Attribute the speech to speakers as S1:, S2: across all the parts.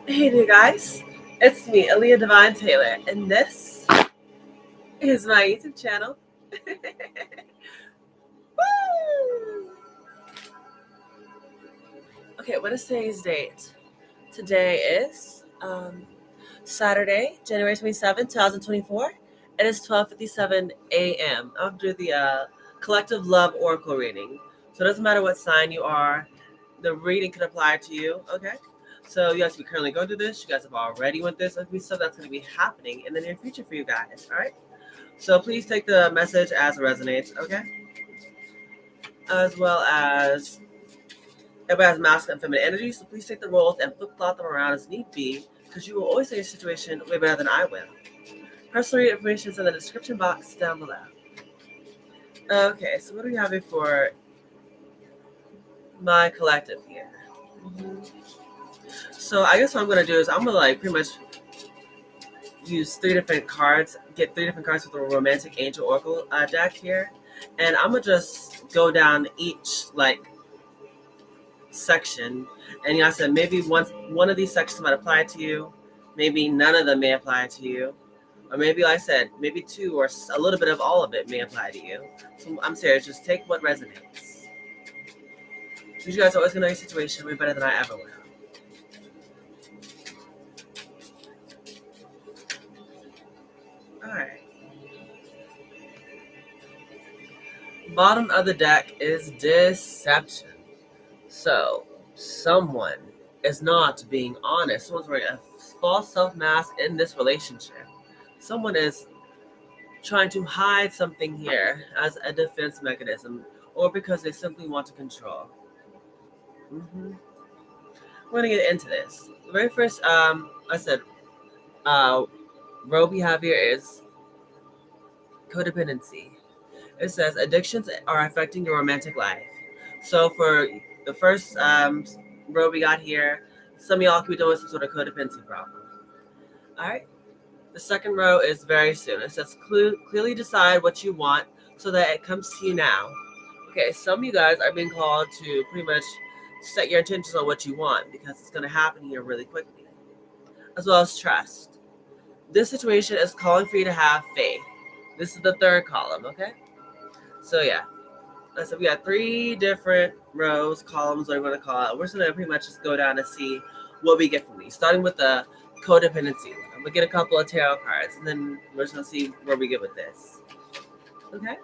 S1: Hey there, guys. It's me, Aaliyah Divine Taylor, and this is my YouTube channel. Woo! Okay, what is today's date? Today is Saturday, January 27th, 2024. It is 12:57 a.m. I'm doing the Collective Love Oracle reading. So it doesn't matter what sign you are, the reading can apply to you, okay? So you guys, we currently going through this. You guys have already went this. There's stuff that's going to be happening in the near future for you guys, all right? So please take the message as it resonates, okay? As well as everybody has masculine and feminine energy, so please take the roles and flip-flop them around as need be, because you will always say a situation way better than I will. Personal information is in the description box down below. Okay, so what do we have for my collective here? So I guess what I'm going to do is I'm going to pretty much use get 3 different cards with the Romantic Angel Oracle deck here. And I'm going to just go down each section. And I said maybe one of these sections might apply to you. Maybe none of them may apply to you. Or maybe, like I said, maybe two or a little bit of all of it may apply to you. So I'm serious. Just take what resonates. Because you guys are always going to know your situation way better than I ever will. Alright. Bottom of the deck is deception. So, someone is not being honest. Someone's wearing a false self-mask in this relationship. Someone is trying to hide something here as a defense mechanism, or because they simply want to control. We're going to get into this. The very first, row we have here is codependency. It says addictions are affecting your romantic life. So for the first row we got here, some of y'all could be doing some sort of codependency problem. All right. The second row is very soon. It says clearly decide what you want so that it comes to you now. Okay, some of you guys are being called to pretty much set your intentions on what you want, because it's going to happen here really quickly. As well as trust. This situation is calling for you to have faith. This is the third column, okay? So yeah. So we got 3 different rows, columns, whatever you want to call it. We're just going to pretty much just go down and see what we get from these. Starting with the codependency. I'm going to get a couple of tarot cards, and then we're just going to see where we get with this. Okay?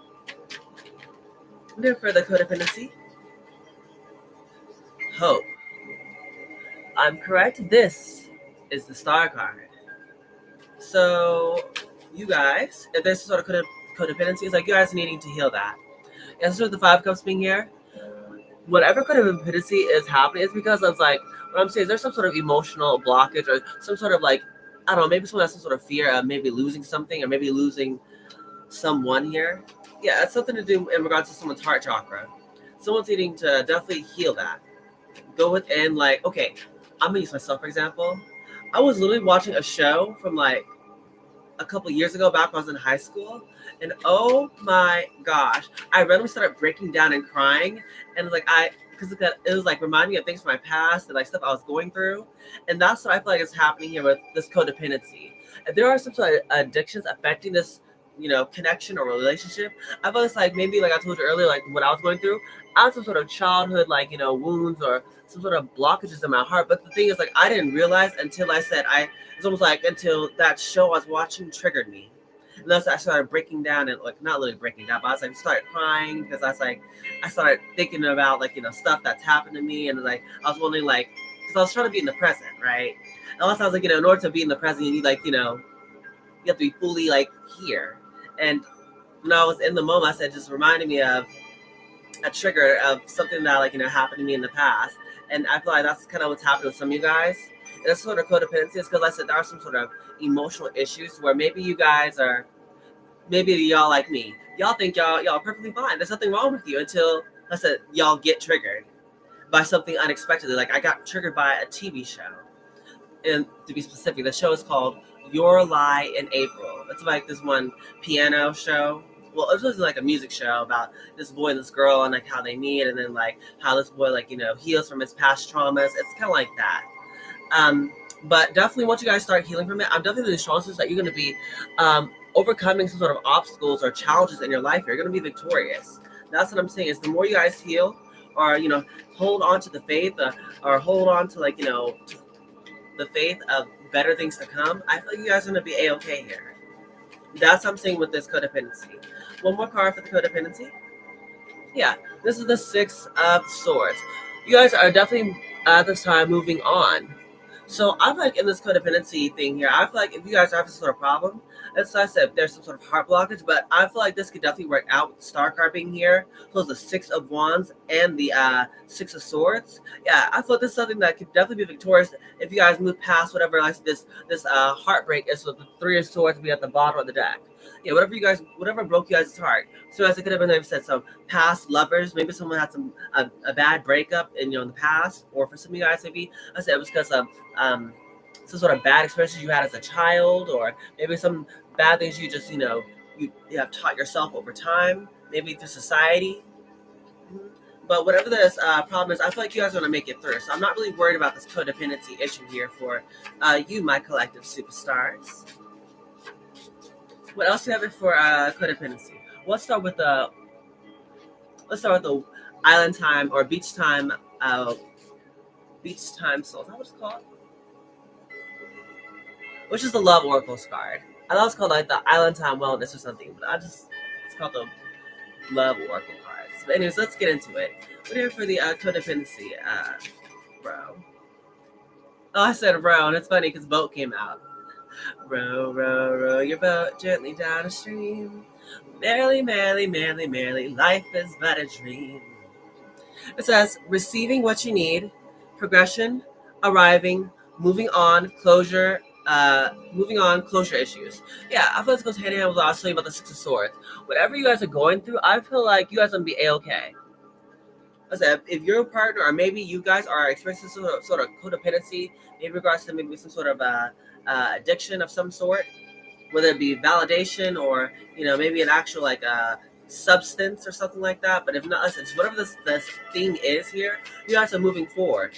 S1: Then for the codependency. Hope. I'm correct. This is the star card. So, you guys, if there's some sort of codependency, it's like you guys needing to heal that. And so the 5 cups being here, whatever codependency is happening is because of what I'm saying is there's some sort of emotional blockage or some sort of I don't know, maybe someone has some sort of fear of maybe losing something or maybe losing someone here. Yeah, it's something to do in regards to someone's heart chakra. Someone's needing to definitely heal that. Go within, okay, I'm gonna use myself for example. I was literally watching a show from a couple years ago, back when I was in high school, and oh my gosh, I randomly started breaking down and crying, and because it was reminding me of things from my past and stuff I was going through, and that's what I feel like is happening here with this codependency. If there are some sort of addictions affecting this, connection or relationship, I feel it's maybe I told you earlier, what I was going through, I had some sort of childhood wounds or some sort of blockages in my heart. But the thing is, I didn't realize until it's almost until that show I was watching triggered me. And that's I started breaking down and not literally breaking down, but I started crying because I started thinking about stuff that's happened to me, and I was wondering because I was trying to be in the present, right? And also I was in order to be in the present, you need you have to be fully here. And when I was in the moment, I said, just reminded me of a trigger of something that happened to me in the past. And I feel like that's kind of what's happening with some of you guys. And that's sort of codependency, is because I said there are some sort of emotional issues where maybe you guys are, maybe y'all like me, y'all think y'all are perfectly fine. There's nothing wrong with you until I said y'all get triggered by something unexpectedly. I got triggered by a TV show. And to be specific, the show is called Your Lie in April. It's this one piano show. Well, it was a music show about this boy and this girl and how they meet, and then how this boy heals from his past traumas. It's kind of like that. But definitely, once you guys start healing from it, I'm definitely the chances that you're going to be overcoming some sort of obstacles or challenges in your life. You're going to be victorious. That's what I'm saying. Is the more you guys heal, or hold on to the faith, or hold on to to the faith of better things to come, I feel like you guys are going to be a-okay here. That's what I'm saying with this codependency. One more card for the codependency. Yeah, this is the Six of Swords. You guys are definitely at this time moving on. So I feel like in this codependency thing here, I feel like if you guys have some sort of problem, as I said, there's some sort of heart blockage, but I feel like this could definitely work out with the star card being here. So it's the Six of Wands and the Six of Swords. Yeah, I feel like this is something that could definitely be victorious if you guys move past whatever like this heartbreak is with the Three of Swords be at the bottom of the deck. Yeah, whatever broke you guys' heart. So as it could have been, like I said, some past lovers. Maybe someone had a bad breakup in the past, or for some of you guys, maybe I said it was because of some sort of bad experiences you had as a child, or maybe some bad things you just you have taught yourself over time, maybe through society. But whatever this problem is, I feel like you guys are going to make it through. So I'm not really worried about this codependency issue here for you, my collective superstars. What else do you have for codependency? Let's start with the island time or beach time. Beach time soul. Is that what it's called? Which is the Love Oracle's card. I thought it's called like the Island Time Wellness or something, but it's called the Love Oracle cards. But anyways, let's get into it. We're here for the codependency, row. Oh, I said row, and it's funny because boat came out. Row, row, row your boat gently down a stream. Merrily, merrily, merrily, merrily, life is but a dream. It says receiving what you need, progression, arriving, moving on, closure, closure issues. Yeah, I feel like this goes hand in hand with what I was telling you about the Six of Swords. Whatever you guys are going through, I feel like you guys are gonna be a-okay. I said, if your partner or maybe you guys are experiencing some sort of codependency, maybe regards to maybe some sort of addiction of some sort, whether it be validation or maybe an actual like substance or something like that. But if not, listen, whatever this thing is here, you guys are moving forward.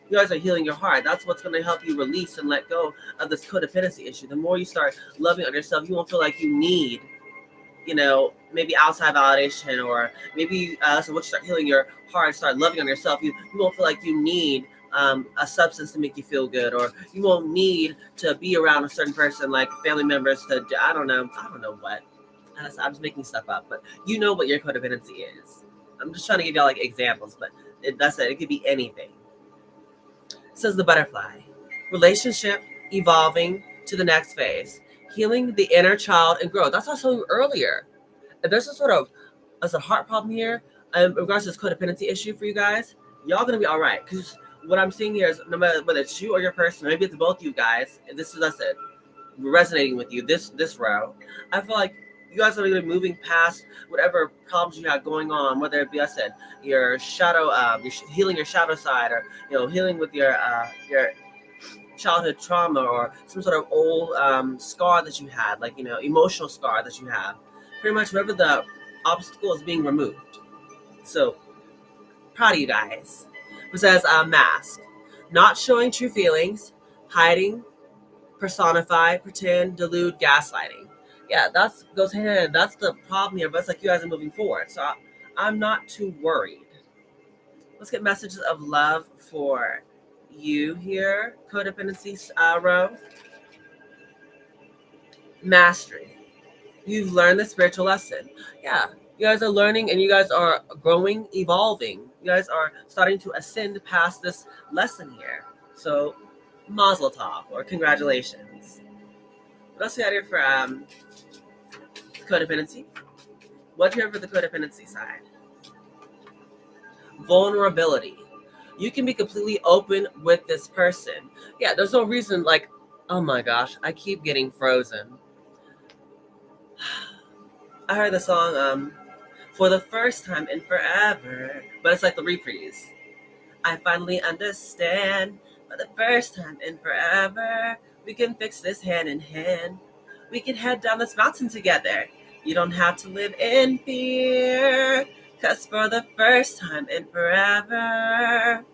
S1: You guys are healing your heart. That's what's going to help you release and let go of this codependency issue. The more you start loving on yourself, you won't feel like you need, maybe outside validation, or maybe so once you start healing your heart, start loving on yourself, you won't feel like you need a substance to make you feel good, or you won't need to be around a certain person, like family members, to I don't know what. I'm just making stuff up, but you know what your codependency is. I'm just trying to give y'all like examples, but that's it. It could be anything. It says the butterfly. Relationship evolving to the next phase. Healing the inner child and growth. That's what I told you earlier. If there's a heart problem here, in regards to this codependency issue for you guys, y'all gonna be all right. Because what I'm seeing here is no matter whether it's you or your person, maybe it's both you guys, this is us resonating with you, this row, I feel like you guys are really moving past whatever problems you have going on, whether it be, I said, your shadow, you're healing your shadow side, or healing with your childhood trauma, or some sort of old scar that you had, like emotional scar that you have. Pretty much whatever the obstacle is being removed. So proud of you guys. It says mask, not showing true feelings, hiding, personify, pretend, delude, gaslighting. Yeah, that's goes hand in hand. That's the problem here, but it's like you guys are moving forward. So I'm not too worried. Let's get messages of love for you here, codependency row. Mastery. You've learned the spiritual lesson. Yeah, you guys are learning and you guys are growing, evolving. You guys are starting to ascend past this lesson here. So, mazel tov, or congratulations. What else we got here for codependency? What do you have for the codependency side? Vulnerability. You can be completely open with this person. Yeah, there's no reason like, oh my gosh, I keep getting frozen. I heard the song for the first time in forever, but it's like the reprise. I finally understand for the first time in forever, we can fix this hand in hand. We can head down this mountain together. You don't have to live in fear, 'cause for the first time in forever,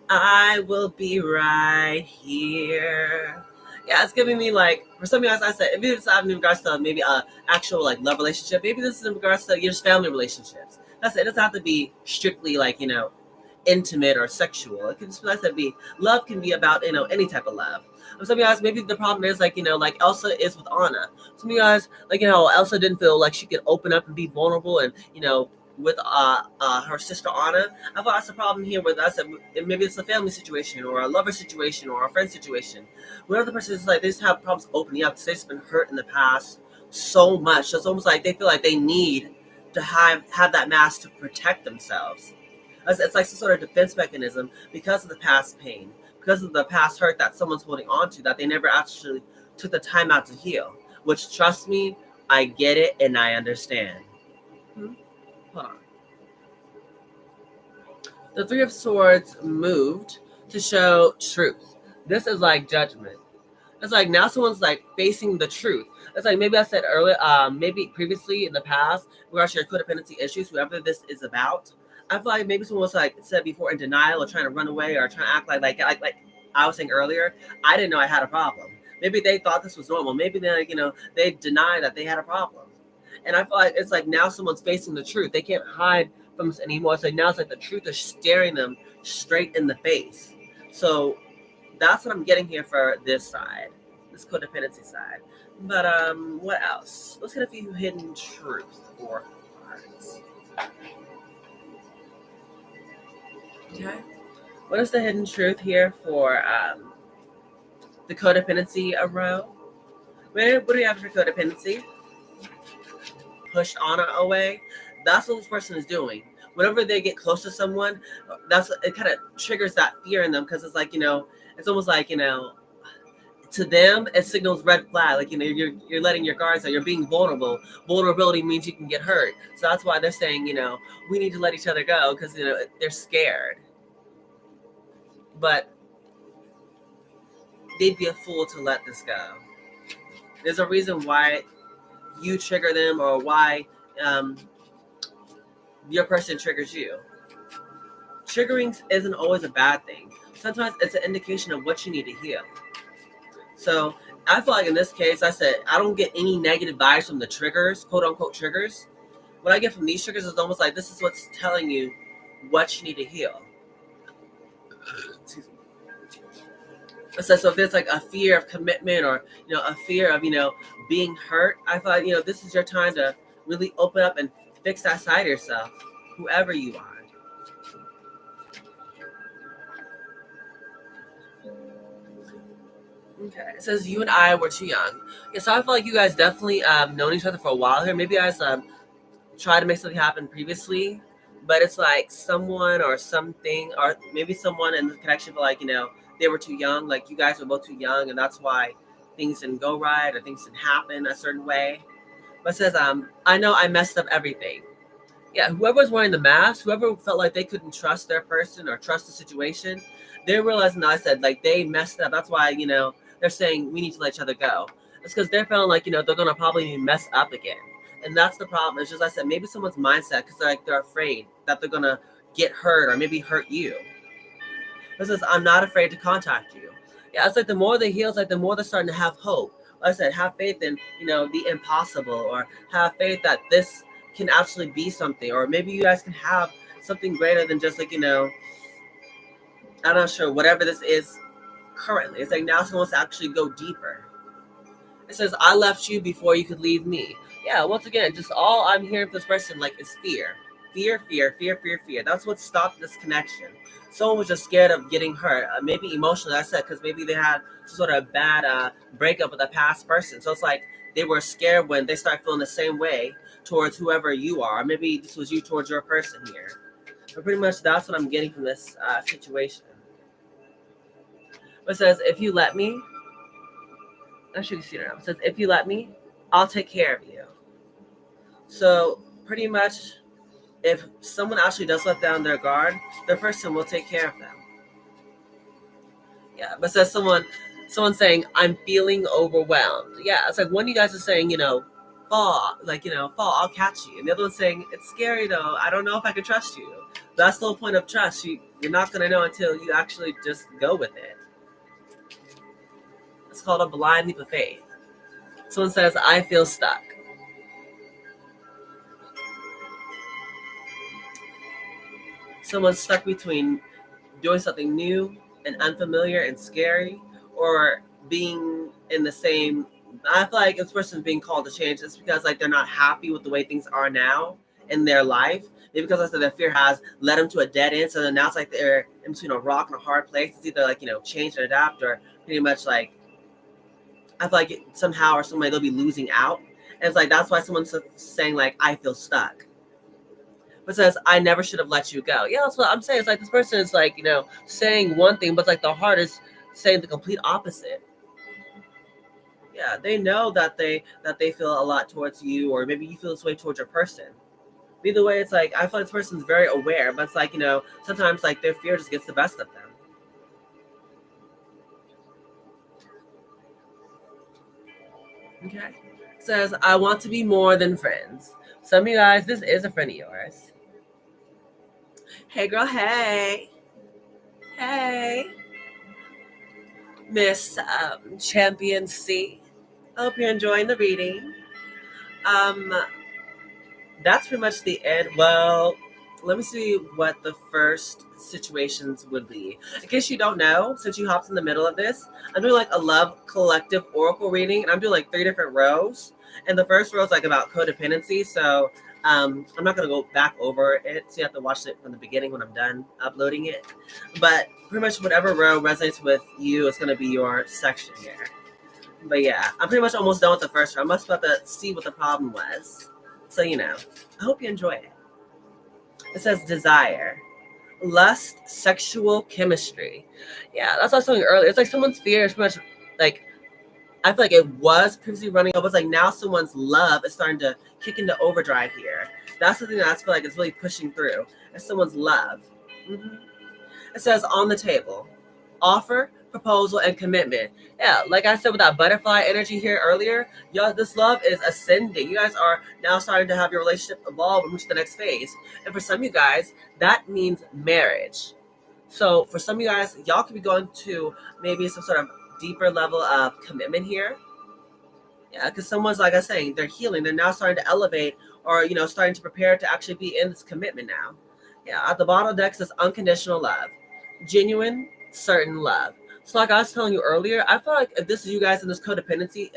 S1: I will be right here. Yeah, it's giving me like, for some of you guys, I said, if it's in regards to maybe a actual like love relationship, maybe this is in regards to your just family relationships. That's it. It doesn't have to be strictly like, intimate or sexual. It can just like I said, be love can be about any type of love. Some of you guys, maybe the problem is like like Elsa is with Anna. Some of you guys, like Elsa didn't feel like she could open up and be vulnerable, and with her sister Anna. I thought that's a problem here with us. Maybe it's a family situation or a lover situation or a friend situation. Whenever the person is like they just have problems opening up because they've just been hurt in the past so much. So it's almost like they feel like they need to have that mask to protect themselves. It's like some sort of defense mechanism because of the past pain, because of the past hurt that someone's holding on to that they never actually took the time out to heal. Which, trust me, I get it and I understand. Hold on. The Three of Swords moved to show truth. This is like judgment. It's like now someone's like facing the truth. It's like maybe I said earlier, maybe previously in the past, regards to your codependency issues, whoever this is about. I feel like maybe someone was like said before in denial or trying to run away or trying to act like I was saying earlier. I didn't know I had a problem. Maybe they thought this was normal. Maybe they they denied that they had a problem. And I feel like it's like now someone's facing the truth. They can't hide from this anymore. So now it's like the truth is staring them straight in the face. So that's what I'm getting here for this side, this codependency side. But what else? Let's get a few hidden truth or cards. Okay. What is the hidden truth here for the codependency row? What do you have for codependency? Pushed Anna away. That's what this person is doing. Whenever they get close to someone, it kind of triggers that fear in them because it's like it's almost like to them it signals red flag. Like you're letting your guards out. You're being vulnerable. Vulnerability means you can get hurt. So that's why they're saying we need to let each other go because they're scared. But they'd be a fool to let this go. There's a reason why you trigger them or why your person triggers you. Triggering isn't always a bad thing. Sometimes it's an indication of what you need to heal. So I feel like in this case, I said I don't get any negative vibes from the triggers, quote unquote triggers. What I get from these triggers is almost like this is what's telling you what you need to heal. Excuse me. So if there's like a fear of commitment or a fear of being hurt, I thought this is your time to really open up and fix that side of yourself, whoever you are. Okay, it says you and I were too young. Yeah, so I feel like you guys definitely known each other for a while here. Maybe you guys tried to make something happen previously, but it's like someone or something, or maybe someone in the connection, but like they were too young. Like you guys were both too young, and that's why things didn't go right or things didn't happen a certain way. But it says I know I messed up everything. Yeah, whoever's wearing the mask, whoever felt like they couldn't trust their person or trust the situation, they're realizing that I said like they messed up. That's why they're saying we need to let each other go. It's because they're feeling like they're gonna probably mess up again, and that's the problem. It's just I said maybe someone's mindset because they're afraid that they're gonna get hurt or maybe hurt you. It says I'm not afraid to contact you. Yeah, it's like the more they heal, it's like the more they're starting to have hope. Like I said, have faith in the impossible, or have faith that this can actually be something, or maybe you guys can have something greater than just like I'm not sure whatever this is currently. It's like now someone wants to actually go deeper. It says I left you before you could leave me. Yeah, once again, just all I'm hearing from this person like is fear. Fear. That's what stopped this connection. Someone was just scared of getting hurt, maybe emotionally. I said because maybe they had some sort of bad breakup with a past person. So it's like they were scared when they start feeling the same way towards whoever you are. Or maybe this was you towards your person here. But pretty much that's what I'm getting from this situation. It says if you let me, actually you see it now. It says if you let me, I'll take care of you. So pretty much if someone actually does let down their guard, the person will take care of them. Yeah, but says someone saying, I'm feeling overwhelmed. Yeah, it's like one of you guys is saying, fall, fall, I'll catch you. And the other one's saying, it's scary though. I don't know if I can trust you. That's the whole point of trust. You're not going to know until you actually just go with it. It's called a blind leap of faith. Someone says, I feel stuck. Someone's stuck between doing something new and unfamiliar and scary, or being in the same. I feel like this person's being called to change. It's because like they're not happy with the way things are now in their life. Maybe because I said their fear has led them to a dead end. So then now it's like they're in between a rock and a hard place. It's either like change and adapt, or pretty much like I feel like somehow or some way they'll be losing out. And it's like that's why someone's saying like I feel stuck, but says I never should have let you go. Yeah, that's what I'm saying. It's like this person is like saying one thing, but like the heart is saying the complete opposite. Yeah, they know that they feel a lot towards you, or maybe you feel this way towards your person. Either way, it's like I feel like this person's very aware, but it's like sometimes like their fear just gets the best of them. Okay, says I want to be more than friends. Some of you guys, this is a friend of yours. Hey girl, hey. Hey, Miss Champion C. I hope you're enjoying the reading. Um, that's pretty much the end. Well, let me see what the first situations would be. In case you don't know, since you hopped in the middle of this, I'm doing like a love collective oracle reading, and I'm doing like 3 different rows. And the first row is like about codependency, so I'm not gonna go back over it. So you have to watch it from the beginning when I'm done uploading it. But pretty much whatever row resonates with you is gonna be your section here. But yeah, I'm pretty much almost done with the first row. I'm just about to see what the problem was. So I hope you enjoy it. It says desire, lust, sexual chemistry. Yeah, that's what I was saying earlier. It's like someone's fear is pretty much like I feel like it was previously running up. It's like now someone's love is starting to kick into overdrive here. That's the thing that I feel like is really pushing through. It's someone's love. Mm-hmm. It says on the table, offer, proposal, and commitment. Yeah, like I said with that butterfly energy here earlier, y'all, this love is ascending. You guys are now starting to have your relationship evolve and move to the next phase. And for some of you guys, that means marriage. So for some of you guys, y'all could be going to maybe some sort of deeper level of commitment here. Yeah, because someone's like I was saying, they're healing. They're now starting to elevate, or starting to prepare to actually be in this commitment now. Yeah, at the bottom of the deck says unconditional love, genuine, certain love. So like I was telling you earlier, I feel like if this is you guys in this codependency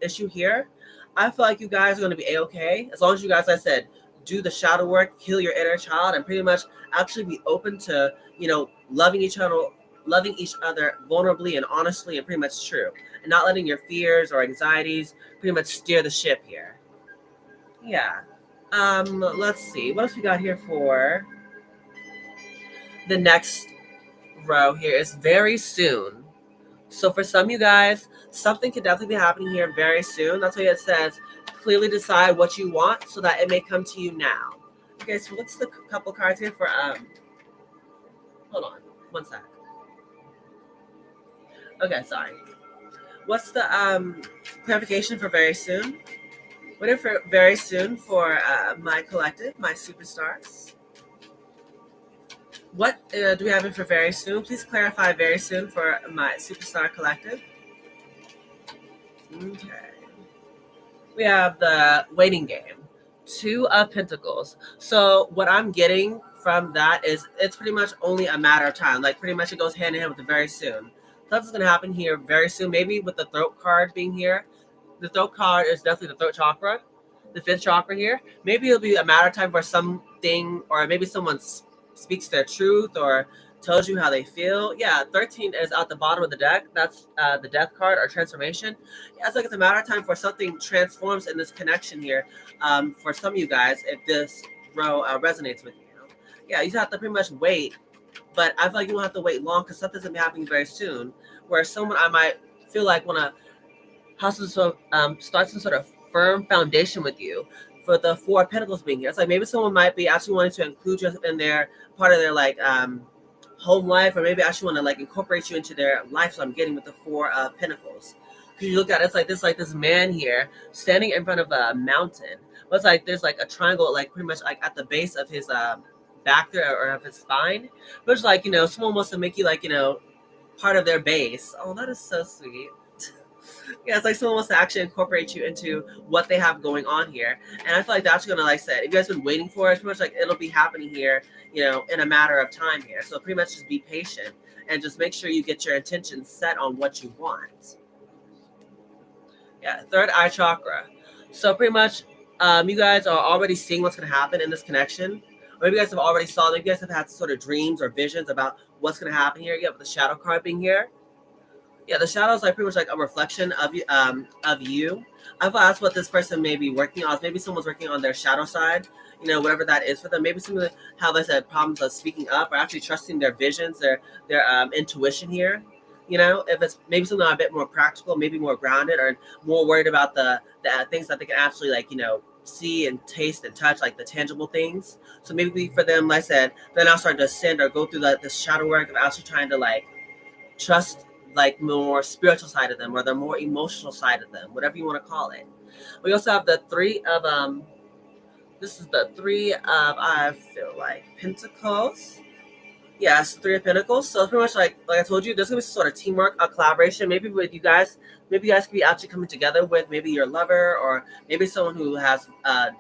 S1: issue here, I feel like you guys are going to be a-okay as long as you guys, like I said, do the shadow work, heal your inner child, and pretty much actually be open to loving each other vulnerably and honestly and pretty much true, and not letting your fears or anxieties pretty much steer the ship here. Yeah. Let's see. What else we got here for the next row here is very soon. So for some of you guys, something could definitely be happening here very soon. That's why it says clearly decide what you want so that it may come to you now. Okay, so what's the couple cards here for hold on, one sec. Okay, sorry. What's the clarification for very soon? What if for very soon for my collective, my superstars? What do we have in for very soon? Please clarify very soon for my superstar collective. Okay. We have the waiting game. 2 of Pentacles. So what I'm getting from that is it's pretty much only a matter of time. Like pretty much it goes hand in hand with the very soon. Something's going to happen here very soon. Maybe with the throat card being here. The throat card is definitely the throat chakra. The 5th chakra here. Maybe it'll be a matter of time for something, or maybe someone speaks their truth or tells you how they feel. Yeah, 13 is at the bottom of the deck. That's the death card or transformation. Yeah, it's like it's a matter of time for something transforms in this connection here. For some of you guys, if this row resonates with you. Yeah, you have to pretty much wait, but I feel like you won't have to wait long because something's going to be happening very soon, where someone I might feel like want to have some sort of, start some sort of firm foundation with you. For the 4 of Pentacles being here, it's like maybe someone might be actually wanting to include you in their part of their like home life, or maybe actually want to like incorporate you into their life. So I'm getting with the 4 of Pentacles. Because you look at it, it's like this man here standing in front of a mountain. But it's like there's like a triangle, like pretty much like at the base of his back there, or if it's spine. But it's like, someone wants to make you like, part of their base. Oh, that is so sweet. Yeah, it's like someone wants to actually incorporate you into what they have going on here. And I feel like that's gonna, like I said, if you guys been waiting for it, it's pretty much like it'll be happening here, in a matter of time here. So pretty much just be patient and just make sure you get your intention set on what you want. Yeah, third eye chakra. So pretty much, you guys are already seeing what's gonna happen in this connection. Or maybe you guys have already saw. Maybe you guys have had sort of dreams or visions about what's gonna happen here. Yeah, with the shadow card being here. Yeah, the shadow is like pretty much like a reflection of you. Of you. I thought that's what this person may be working on. Maybe someone's working on their shadow side. Whatever that is for them. Maybe some of how they said problems of speaking up or actually trusting their visions, their intuition here. If it's maybe something a bit more practical, maybe more grounded, or more worried about the things that they can actually like see and taste and touch, like the tangible things. So maybe for them, like I said, they're now starting to ascend or go through the shadow work of actually trying to like trust like more spiritual side of them or the more emotional side of them, whatever you want to call it. We also have the three of this is the three of, I feel like, pentacles. Yes, Three of Pentacles. So it's pretty much like I told you, there's gonna be some sort of teamwork, a collaboration, maybe with you guys. Maybe you guys could be actually coming together with maybe your lover, or maybe someone who has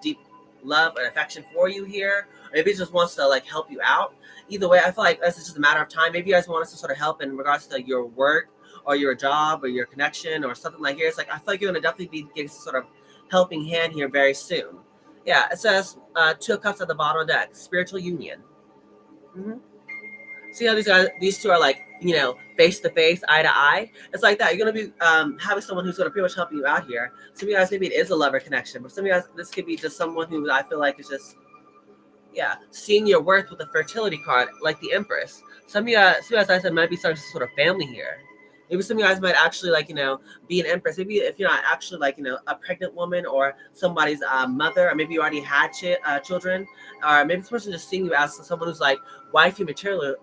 S1: deep love and affection for you here. Or maybe just wants to like help you out. Either way, I feel like this is just a matter of time. Maybe you guys want us to sort of help in regards to your work or your job or your connection or something like here. It's like I feel like you're gonna definitely be getting some sort of helping hand here very soon. Yeah, it says Two of Cups at the bottom of the deck, spiritual union. Mm-hmm. See how these two are like, face to face, eye to eye. It's like that. You're gonna be having someone who's gonna pretty much help you out here. Some of you guys maybe it is a lover connection, but some of you guys this could be just someone who I feel like is just seeing your worth with the fertility card, like the Empress. Some of you guys I said might be starting some sort of family here. Maybe some of you guys might actually like be an Empress. Maybe if you're not actually like a pregnant woman or somebody's mother, or maybe you already had children, or maybe this person just seeing you as someone who's like wifey material,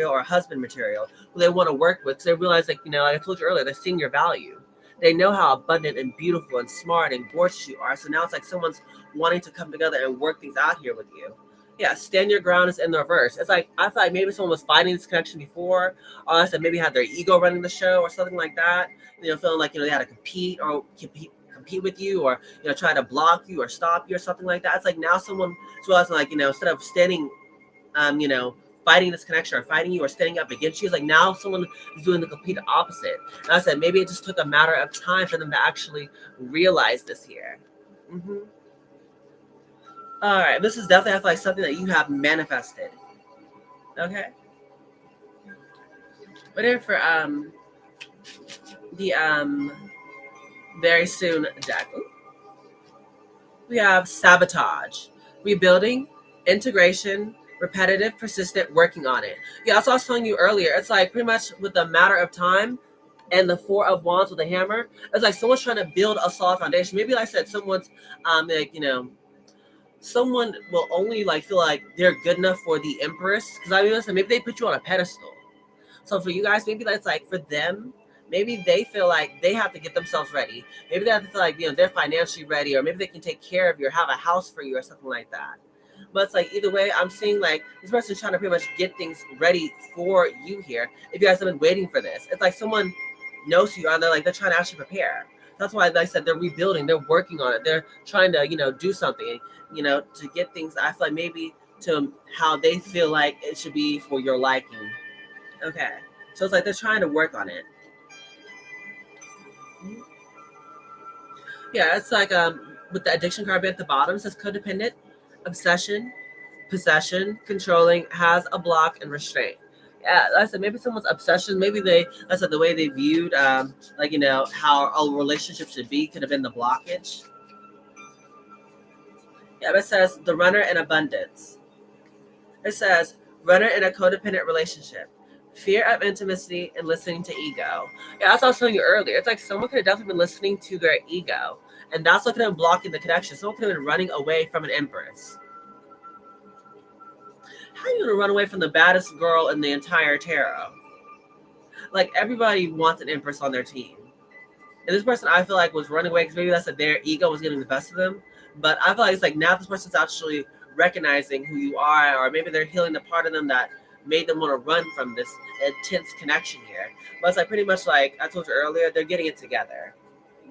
S1: or husband material, who they want to work with because they realize like I told you earlier, they're seeing your value. They know how abundant and beautiful and smart and gorgeous you are. So now it's like someone's wanting to come together and work things out here with you. Yeah, stand your ground is in the reverse. It's like I thought maybe someone was fighting this connection before, or I said maybe had their ego running the show or something like that. Feeling like they had to compete with you, or try to block you or stop you or something like that. It's like now someone is realizing like instead of standing, fighting this connection or fighting you or standing up against you, it's like now someone is doing the complete opposite. And I said maybe it just took a matter of time for them to actually realize this here. Mm-hmm. All right, this is definitely I feel like something that you have manifested. Okay. But here for the very soon deck, we have sabotage, rebuilding, integration, repetitive, persistent, working on it. Yeah, that's what I was telling you earlier. It's like pretty much with a matter of time. And the Four of Wands with a hammer, it's like someone's trying to build a solid foundation. Maybe like I said, someone's like someone will only like feel like they're good enough for the Empress, because I mean, listen, maybe they put you on a pedestal. So for you guys, maybe that's like for them, maybe they feel like they have to get themselves ready. Maybe they have to feel like they're financially ready, or maybe they can take care of you or have a house for you or something like that. But it's like either way, I'm seeing like this person's trying to pretty much get things ready for you here. If you guys have been waiting for this, it's like someone knows who you are, and they're trying to actually prepare. That's why, like I said, they're rebuilding, they're working on it, they're trying to do something, to get things. I feel like maybe to how they feel like it should be for your liking. Okay, so it's like they're trying to work on it. Yeah, it's like with the addiction card at the bottom, it says codependent, obsession, possession, controlling, has a block, and restraint. Yeah, like I said, maybe someone's obsession, maybe I said the way they viewed, how a relationship should be could have been the blockage. Yeah, but it says the runner in abundance. It says runner in a codependent relationship. Fear of intimacy and listening to ego. Yeah, that's what I was telling you earlier. It's like someone could have definitely been listening to their ego. And that's what could have been blocking the connection. Someone could have been running away from an Empress. How are you going to run away from the baddest girl in the entire tarot? Like, everybody wants an Empress on their team. And this person, I feel like, was running away because maybe that's that their ego was getting the best of them. But I feel like it's like now this person's actually recognizing who you are, or maybe they're healing the part of them that made them want to run from this intense connection here. But it's like pretty much like I told you earlier, they're getting it together.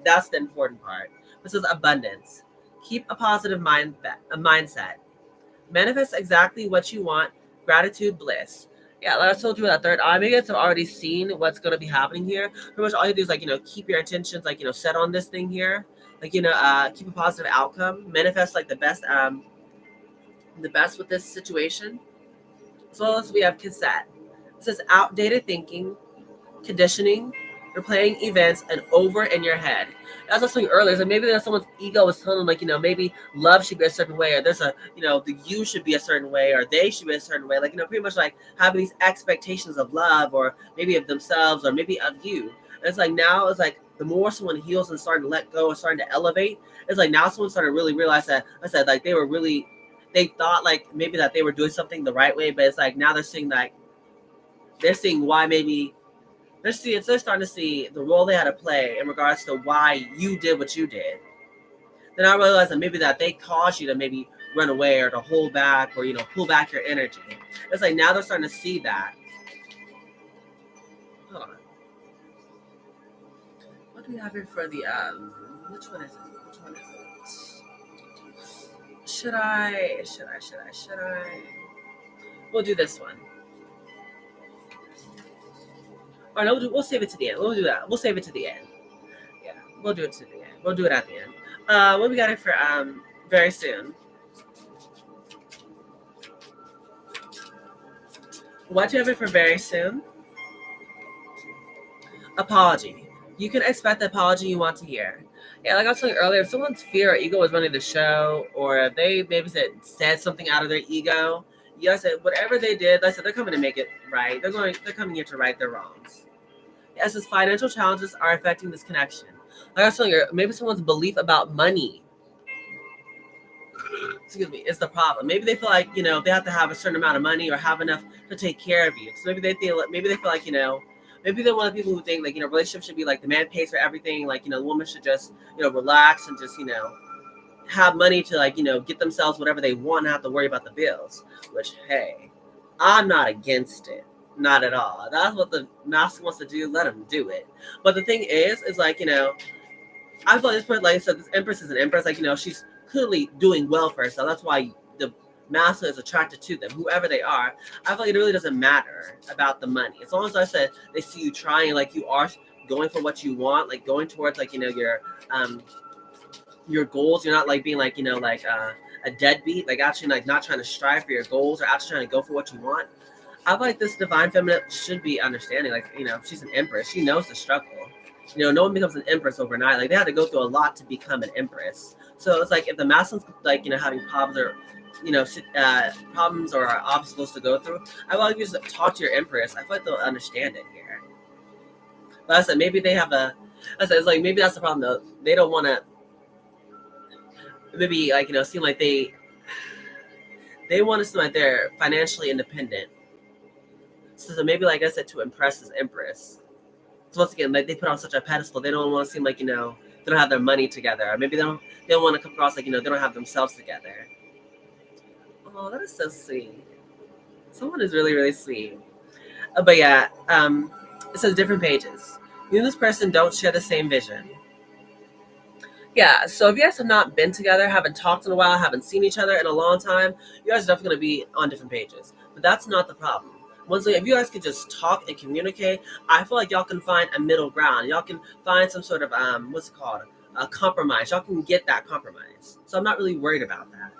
S1: That's the important part. This is abundance. Keep a positive mindset. Manifest exactly what you want. Gratitude, bliss. Yeah, like I told you that third eye. Maybe it's already seen what's going to be happening here. Pretty much all you do is like, keep your intentions like, set on this thing here. Like, keep a positive outcome. Manifest like the best with this situation. As well as we have cassette. It says outdated thinking, conditioning, replaying events, and over in your head. As I was saying earlier, so maybe there's someone's ego is telling them like, maybe love should be a certain way, or there's a, the you should be a certain way, or they should be a certain way. Like, pretty much like having these expectations of love, or maybe of themselves, or maybe of you. And it's like now it's like the more someone heals and starting to let go and starting to elevate, it's like now someone started to really realize that I said like they thought like maybe that they were doing something the right way, but it's like now they're seeing why maybe they're starting to see the role they had to play in regards to why you did what you did. Then I realized that maybe that they caused you to maybe run away or to hold back or pull back your energy. It's like now they're starting to see that. Hold on. What do we have here for the which one is it? Which one is it? Should I? We'll do this one. Or no, we'll save it to the end. We'll do that. We'll save it to the end. Yeah, we'll do it to the end. We'll do it at the end. What we got it for very soon. What do you have it for very soon? Apology. You can expect the apology you want to hear. Yeah, like I was telling you earlier, if someone's fear or ego is running the show, or if they maybe said something out of their ego, I said whatever they did, I said they're coming to make it right. They're coming here to right their wrongs. Yes, as financial challenges are affecting this connection. Like I was telling you, maybe someone's belief about money, is the problem. Maybe they feel like, they have to have a certain amount of money or have enough to take care of you. So maybe they feel like, maybe they're one of the people who think like, relationships should be like the man pays for everything. Like, the woman should just, relax and just, have money to like, get themselves whatever they want and have to worry about the bills, which, hey, I'm not against it. Not at all. That's what the master wants to do. Let him do it. But the thing is like, I feel like this point, like I said, this empress is an empress. Like, she's clearly doing well for herself. That's why the master is attracted to them, whoever they are. I feel like it really doesn't matter about the money. As long as I said they see you trying, like you are going for what you want, like going towards like, your goals. You're not like being like, a deadbeat, like actually like not trying to strive for your goals or actually trying to go for what you want. I feel like this divine feminine should be understanding. Like, she's an empress. She knows the struggle. No one becomes an empress overnight. Like, they had to go through a lot to become an empress. So it's like if the masculine's like, having problems or, problems or obstacles to go through, I feel like you just talk to your empress. I feel like they'll understand it here. But I said maybe they have it's like maybe that's the problem though. They don't want to maybe like, seem like they want to seem like they're financially independent. So maybe, like I said, to impress this empress. So once again, like they put on such a pedestal, they don't want to seem like, they don't have their money together. Or maybe they don't want to come across like, they don't have themselves together. Oh, that is so sweet. Someone is really, really sweet. But yeah, it says different pages. You and this person don't share the same vision. Yeah, so if you guys have not been together, haven't talked in a while, haven't seen each other in a long time, you guys are definitely going to be on different pages. But that's not the problem. Once again, if you guys could just talk and communicate, I feel like y'all can find a middle ground. Y'all can find some sort of, a compromise. Y'all can get that compromise. So I'm not really worried about that.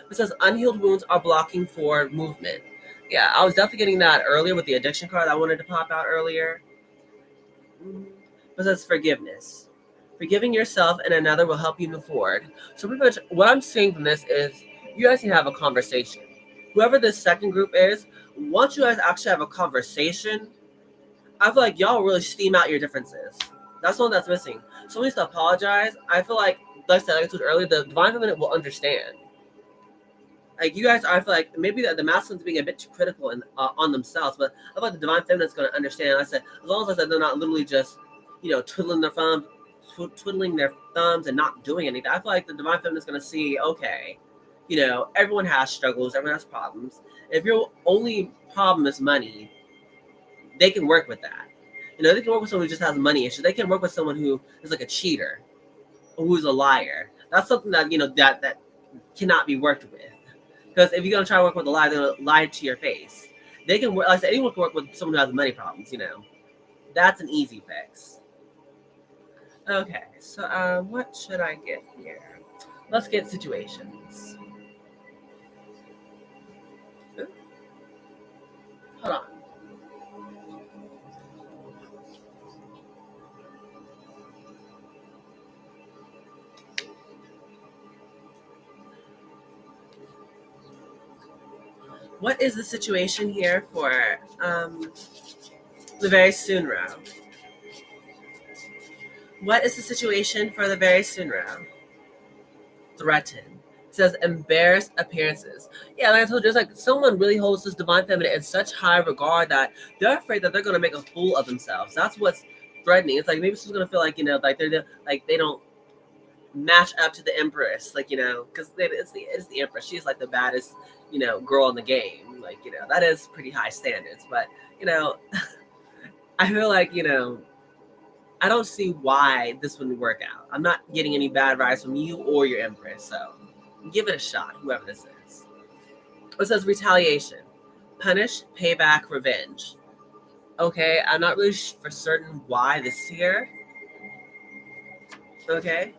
S1: It says unhealed wounds are blocking forward movement. Yeah, I was definitely getting that earlier with the addiction card I wanted to pop out earlier. It says forgiveness. Forgiving yourself and another will help you move forward. So pretty much what I'm seeing from this is you guys can have a conversation. Whoever this second group is, once you guys actually have a conversation, I feel like y'all really steam out your differences. That's the one that's missing. Someone needs to apologize. I feel like I said earlier, the divine feminine will understand. Like you guys, I feel like maybe the masculine's being a bit too critical on themselves, but I feel like the divine feminine's going to understand. I said, as long as I said they're not literally just, twiddling their thumbs and not doing anything, I feel like the divine feminine's going to see, okay, everyone has struggles, everyone has problems. If your only problem is money, they can work with that. They can work with someone who just has money issues. They can work with someone who is like a cheater, or who's a liar. That's something that that cannot be worked with. Because if you're gonna try to work with a lie, they're gonna lie to your face. They can work. Like I said, anyone can work with someone who has money problems. That's an easy fix. Okay, so what should I get here? Let's get situations. Ooh, hold on. What is the situation here for the very soon row? What is the situation for the very soon row? Threaten. It says embarrassed appearances. Yeah, like I told you, it's like someone really holds this divine feminine in such high regard that they're afraid that they're gonna make a fool of themselves. That's what's threatening. It's like maybe she's gonna feel like like they don't match up to the empress, like because it's the empress. She's like the baddest girl in the game. Like that is pretty high standards, but I feel like I don't see why this wouldn't work out. I'm not getting any bad vibes from you or your empress, so give it a shot, whoever this is. It says retaliation, punish, payback, revenge. Okay, I'm not really for certain why this is here. Okay,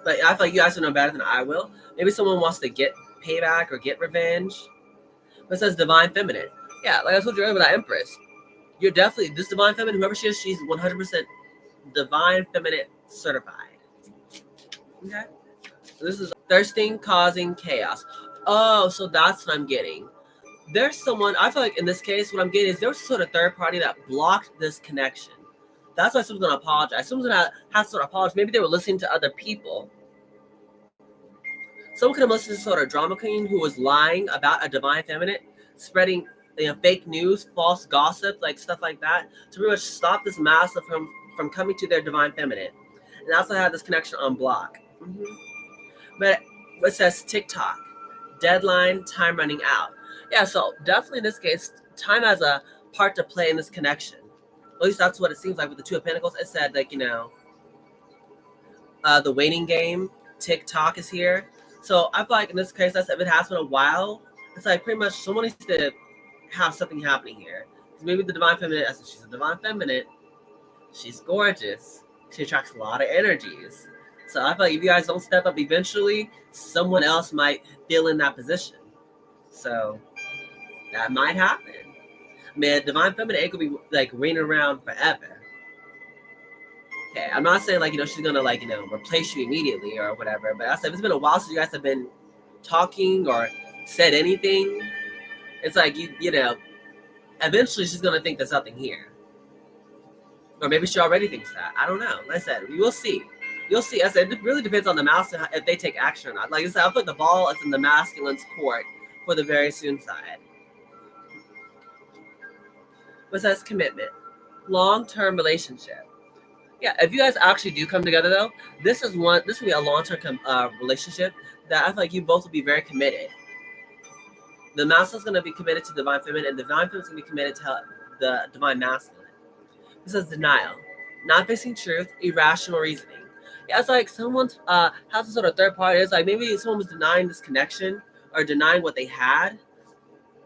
S1: but I feel like you guys will know better than I will. Maybe someone wants to get payback or get revenge. But it says divine feminine. Yeah, like I told you earlier about that empress. You're definitely this divine feminine, whoever she is, she's 100% divine feminine certified. Okay. This is thirsting, causing chaos. Oh, so that's what I'm getting. There's someone, I feel like in this case, what I'm getting is there's sort of third party that blocked this connection. That's why someone's going to apologize. Someone's going to have to sort of apologize. Maybe they were listening to other people. Someone could have listened to sort of drama queen who was lying about a divine feminine, spreading fake news, false gossip, like stuff like that, to pretty much stop this mass from coming to their divine feminine. And that's why I have this connection on block. Mm-hmm. But it says TikTok, deadline, time running out. Yeah, so definitely in this case, time has a part to play in this connection. At least that's what it seems like with the Two of Pentacles. It said like, the waiting game, TikTok is here. So I feel like in this case, that's if it has been a while, it's like pretty much someone needs to have something happening here. Maybe the divine feminine, I said she's a divine feminine. She's gorgeous. She attracts a lot of energies. So I feel like if you guys don't step up eventually, someone else might fill in that position. So that might happen. I mean, divine feminine ain't gonna be like reigning around forever. Okay, I'm not saying like she's gonna like replace you immediately or whatever. But I said if it's been a while since you guys have been talking or said anything, it's like eventually she's gonna think there's something here, or maybe she already thinks that. I don't know. Like I said, we'll see. You'll see. I said it really depends on the masculine if they take action or not. Like I said, I'll put the ball is in the masculine's court for the very soon side. But says commitment, long-term relationship. Yeah, if you guys actually do come together though, this will be a long-term relationship that I feel like you both will be very committed. The masculine's gonna be committed to divine feminine, and the divine feminine's gonna be committed to the divine masculine. It says denial, not facing truth, irrational reasoning. Yeah, it's like someone has a sort of third party. It's like maybe someone was denying this connection or denying what they had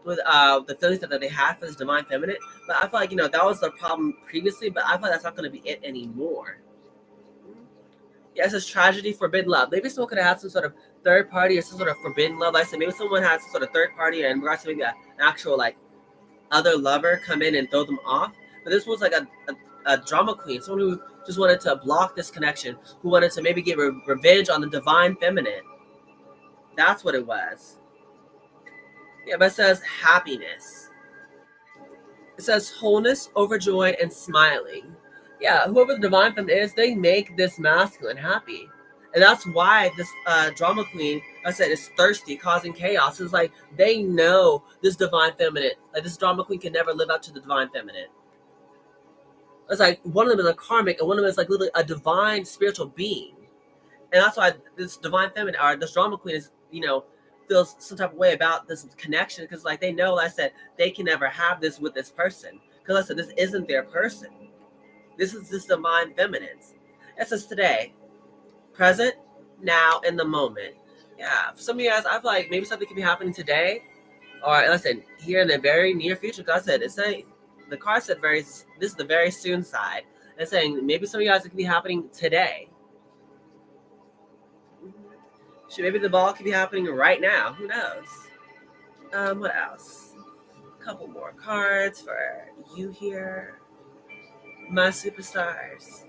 S1: with the feelings that they had for this divine feminine. But I feel like that was the problem previously, but I feel like that's not going to be it anymore. Yeah, it says tragedy, forbidden love. Maybe someone could have had some sort of third party or some sort of forbidden love. Like I said, maybe someone had some sort of third party and regards to maybe an actual like other lover come in and throw them off. But this was like a drama queen, someone who just wanted to block this connection, who wanted to maybe get revenge on the divine feminine. That's what it was. Yeah, but it says happiness. It says wholeness, overjoyed, and smiling. Yeah, whoever the divine feminine is, they make this masculine happy. And that's why this drama queen, I said, is thirsty, causing chaos. It's like they know this divine feminine, like this drama queen can never live up to the divine feminine. It's like one of them is a karmic and one of them is like literally a divine spiritual being. And that's why this divine feminine or this drama queen is, feels some type of way about this connection, because like they know, like I said, they can never have this with this person, because like I said, this isn't their person. This is this divine feminines. It says today, present, now, in the moment. Yeah, for some of you guys, I feel like maybe something could be happening today, or listen, here in the very near future. Because I said, it's saying, the card said this is the very soon side. It's saying maybe some of you guys, it could be happening today. So maybe the ball could be happening right now. Who knows? What else? A couple more cards for you here, my superstars.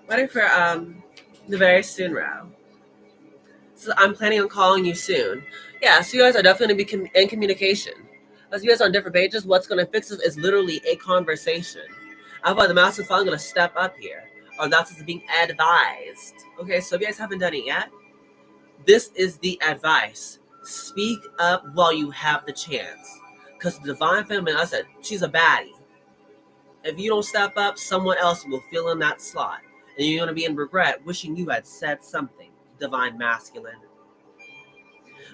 S1: Ready for the very soon row. So I'm planning on calling you soon. Yeah, so you guys are definitely going to be in communication. As you guys are on different pages, what's going to fix this is literally a conversation. I feel like the master finally going to step up here, or that's what's being advised. Okay, so if you guys haven't done it yet, this is the advice. Speak up while you have the chance. Because the divine feminine, I said, she's a baddie. If you don't step up, someone else will fill in that slot. And you're going to be in regret, wishing you had said something. Divine masculine.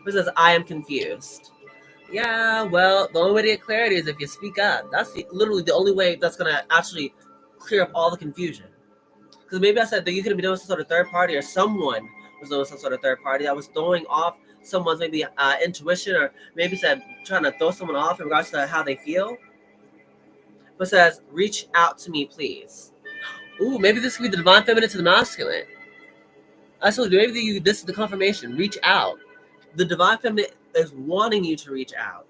S1: It says, I am confused. Yeah, well, the only way to get clarity is if you speak up. That's literally the only way that's going to actually clear up all the confusion. Because maybe I said that you could be doing some sort of third party, or someone was doing some sort of third party that was throwing off someone's maybe intuition, or maybe said trying to throw someone off in regards to how they feel. But it says, reach out to me, please. Ooh, maybe this could be the divine feminine to the masculine. Actually, maybe this is the confirmation. Reach out. The divine feminine is wanting you to reach out.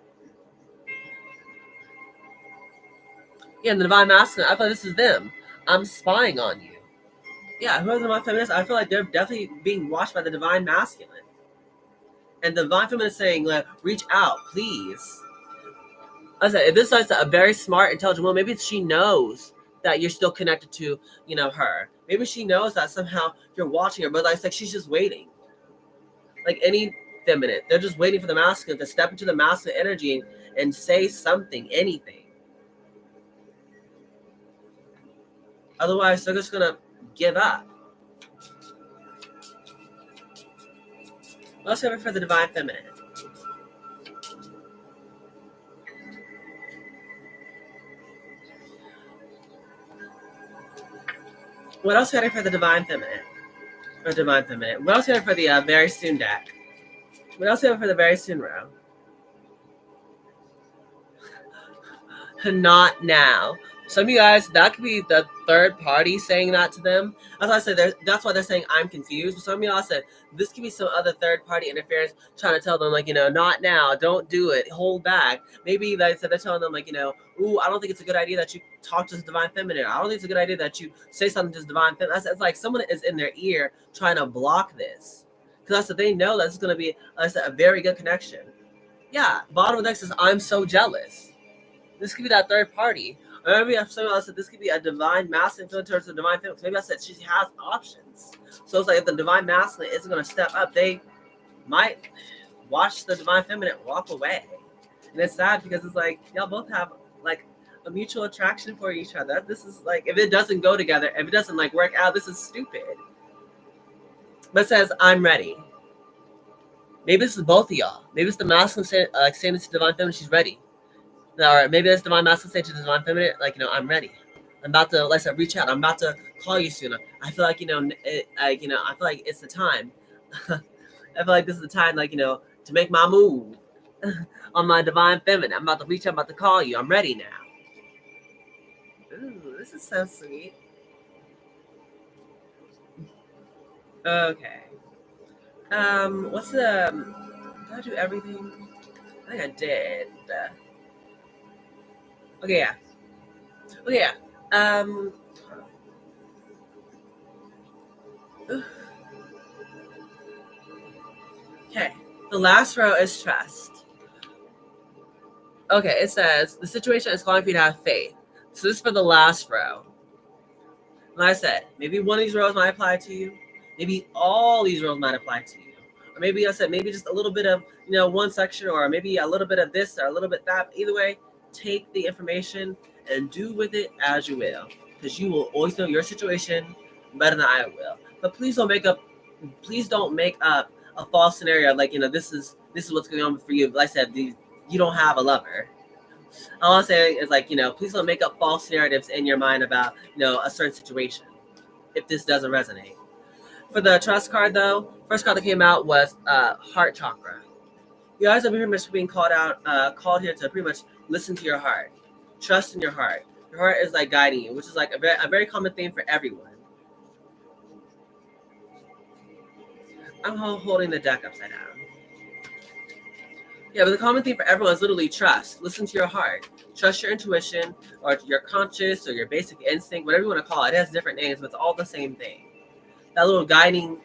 S1: Yeah, and the divine masculine, I feel like this is them. I'm spying on you. Yeah, whoever the divine feminine is, I feel like they're definitely being watched by the divine masculine. And the divine feminine is saying, like, reach out, please. I said, if this is a very smart, intelligent woman, maybe she knows that you're still connected to, her. Maybe she knows that somehow you're watching her, but like, it's like she's just waiting. Like any feminine, they're just waiting for the masculine to step into the masculine energy and say something, anything. Otherwise, they're just gonna give up. Let's have it for the divine feminine. What else got it for the divine feminine? Or divine feminine. What else got it for the very soon deck? What else got it for the very soon row? Not now. Some of you guys, that could be the third party saying that to them. As I said, that's why they're saying I'm confused. But some of y'all said this could be some other third party interference trying to tell them, like, not now, don't do it, hold back. Maybe like they're telling them, like, ooh, I don't think it's a good idea that you talk to this divine feminine. I don't think it's a good idea that you say something to this divine feminine. It's like someone is in their ear trying to block this. Because they know that it's going to be a very good connection. Yeah, bottom of the deck says, I'm so jealous. This could be that third party. Or maybe someone else said this could be a divine masculine in terms of divine feminine. Maybe I said she has options. So it's like if the divine masculine isn't going to step up, they might watch the divine feminine walk away. And it's sad because it's like y'all both have like a mutual attraction for each other. This is like, if it doesn't go together, if it doesn't like work out, this is stupid. But it says, I'm ready. Maybe this is both of y'all. Maybe it's the masculine saying this to divine feminine, she's ready. Or maybe it's divine masculine saying to the divine feminine, like, I'm ready. I'm about to, like I said, reach out. I'm about to call you soon. I feel like, I feel like it's the time. I feel like this is the time, like, to make my move on my divine feminine. I'm about to reach out, I'm about to call you. I'm ready now. Ooh, this is so sweet. Okay. What's the, did I do everything? I think I did. Okay, yeah. Okay, yeah. Okay, the last row is trust. Okay, it says the situation is calling for you to have faith. So this is for the last row. Like I said, maybe one of these rows might apply to you. Maybe all these rows might apply to you. Or maybe I said maybe just a little bit of one section, or maybe a little bit of this or a little bit that. Either way, take the information and do with it as you will, because you will always know your situation better than I will. But please don't make up a false scenario like, this is what's going on for you. Like I said, you don't have a lover. All I'm saying is, like, please don't make up false narratives in your mind about, a certain situation if this doesn't resonate. For the trust card, though, first card that came out was heart chakra. You guys are pretty much being called here to pretty much listen to your heart, trust in your heart. Your heart is like guiding you, which is like a very common thing for everyone. I'm holding the deck upside down. Yeah, but the common thing for everyone is literally trust. Listen to your heart. Trust your intuition or your conscious or your basic instinct, whatever you want to call it. It has different names, but it's all the same thing. That little guiding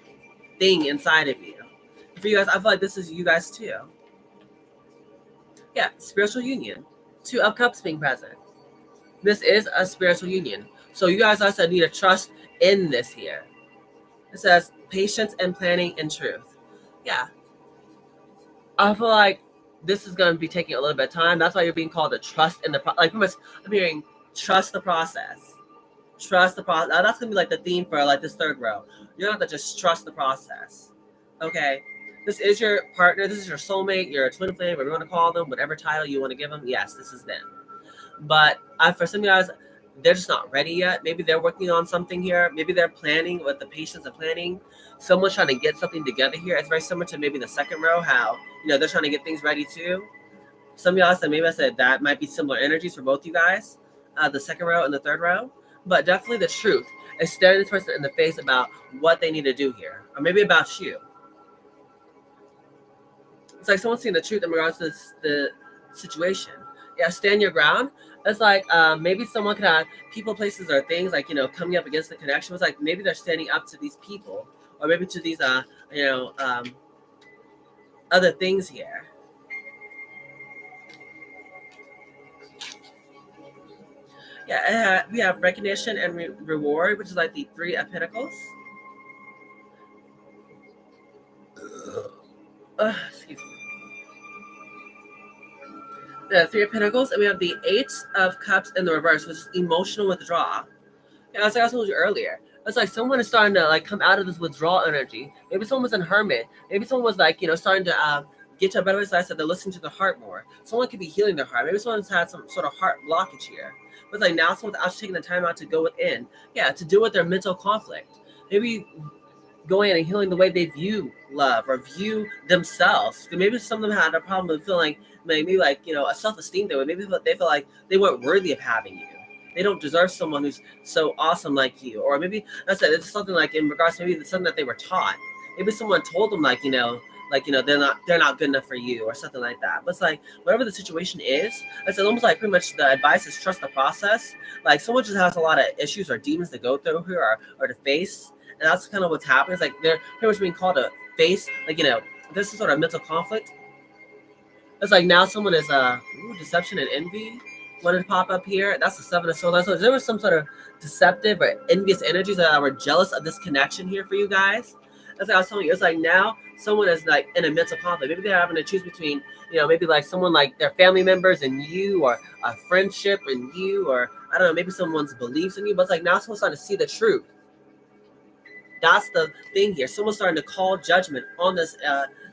S1: thing inside of you. For you guys, I feel like this is you guys too. Yeah, spiritual union. 2 of Cups being present. This is a spiritual union. So you guys also need to trust in this here. It says patience and planning and truth. Yeah. I feel like this is going to be taking a little bit of time. That's why you're being called to trust in the like. Pretty much, I'm hearing trust the process. Trust the process. That's going to be like the theme for like this third row. You're going to have to just trust the process. Okay. This is your partner. This is your soulmate, your twin flame, whatever you want to call them, whatever title you want to give them. Yes, this is them. But for some of you guys, they're just not ready yet. Maybe they're working on something here. Maybe they're planning with the patience of planning. Someone's trying to get something together here. It's very similar to maybe the second row, how, they're trying to get things ready too. Some of y'all said, maybe I said that might be similar energies for both you guys, the second row and the third row. But definitely the truth is staring this person in the face about what they need to do here, or maybe about you. It's like someone's seeing the truth in regards to the situation. Yeah, stand your ground. It's like maybe someone could have people, places, or things like, coming up against the connection. It's like maybe they're standing up to these people, or maybe to these other things here. Yeah, we have recognition and reward, which is like the 3 of Pentacles. Excuse me. The 3 of Pentacles, and we have the 8 of Cups in the reverse, which is emotional withdrawal. Yeah, as I told you earlier, it's like someone is starting to like come out of this withdrawal energy. Maybe someone was in hermit. Maybe someone was like, starting to get to a better place. I said they're listening to their heart more. Someone could be healing their heart. Maybe someone's had some sort of heart blockage here. But it's like now someone's actually taking the time out to go within. Yeah, to deal with their mental conflict. Maybe going in and healing the way they view love or view themselves. Maybe some of them had a problem with feeling maybe like, a self-esteem thing. Maybe they feel like they weren't worthy of having you. They don't deserve someone who's so awesome like you. Or maybe, I said, it's something like in regards to maybe something that they were taught. Maybe someone told them like, they're not good enough for you or something like that. But it's like, whatever the situation is, it's almost like pretty much the advice is trust the process. Like someone just has a lot of issues or demons to go through here or to face. And that's kind of what's happening. It's like they're pretty much being called to face, like, this is sort of mental conflict. It's like now someone is deception and envy wanted to pop up here. That's the 7 of Swords. So there was some sort of deceptive or envious energies that were jealous of this connection here for you guys. That's like I was telling you. It's like now someone is like in a mental conflict. Maybe they're having to choose between, maybe like someone like their family members and you, or a friendship and you, or I don't know, maybe someone's beliefs in you. But it's like now someone's starting to see the truth. That's the thing here. Someone's starting to call judgment on this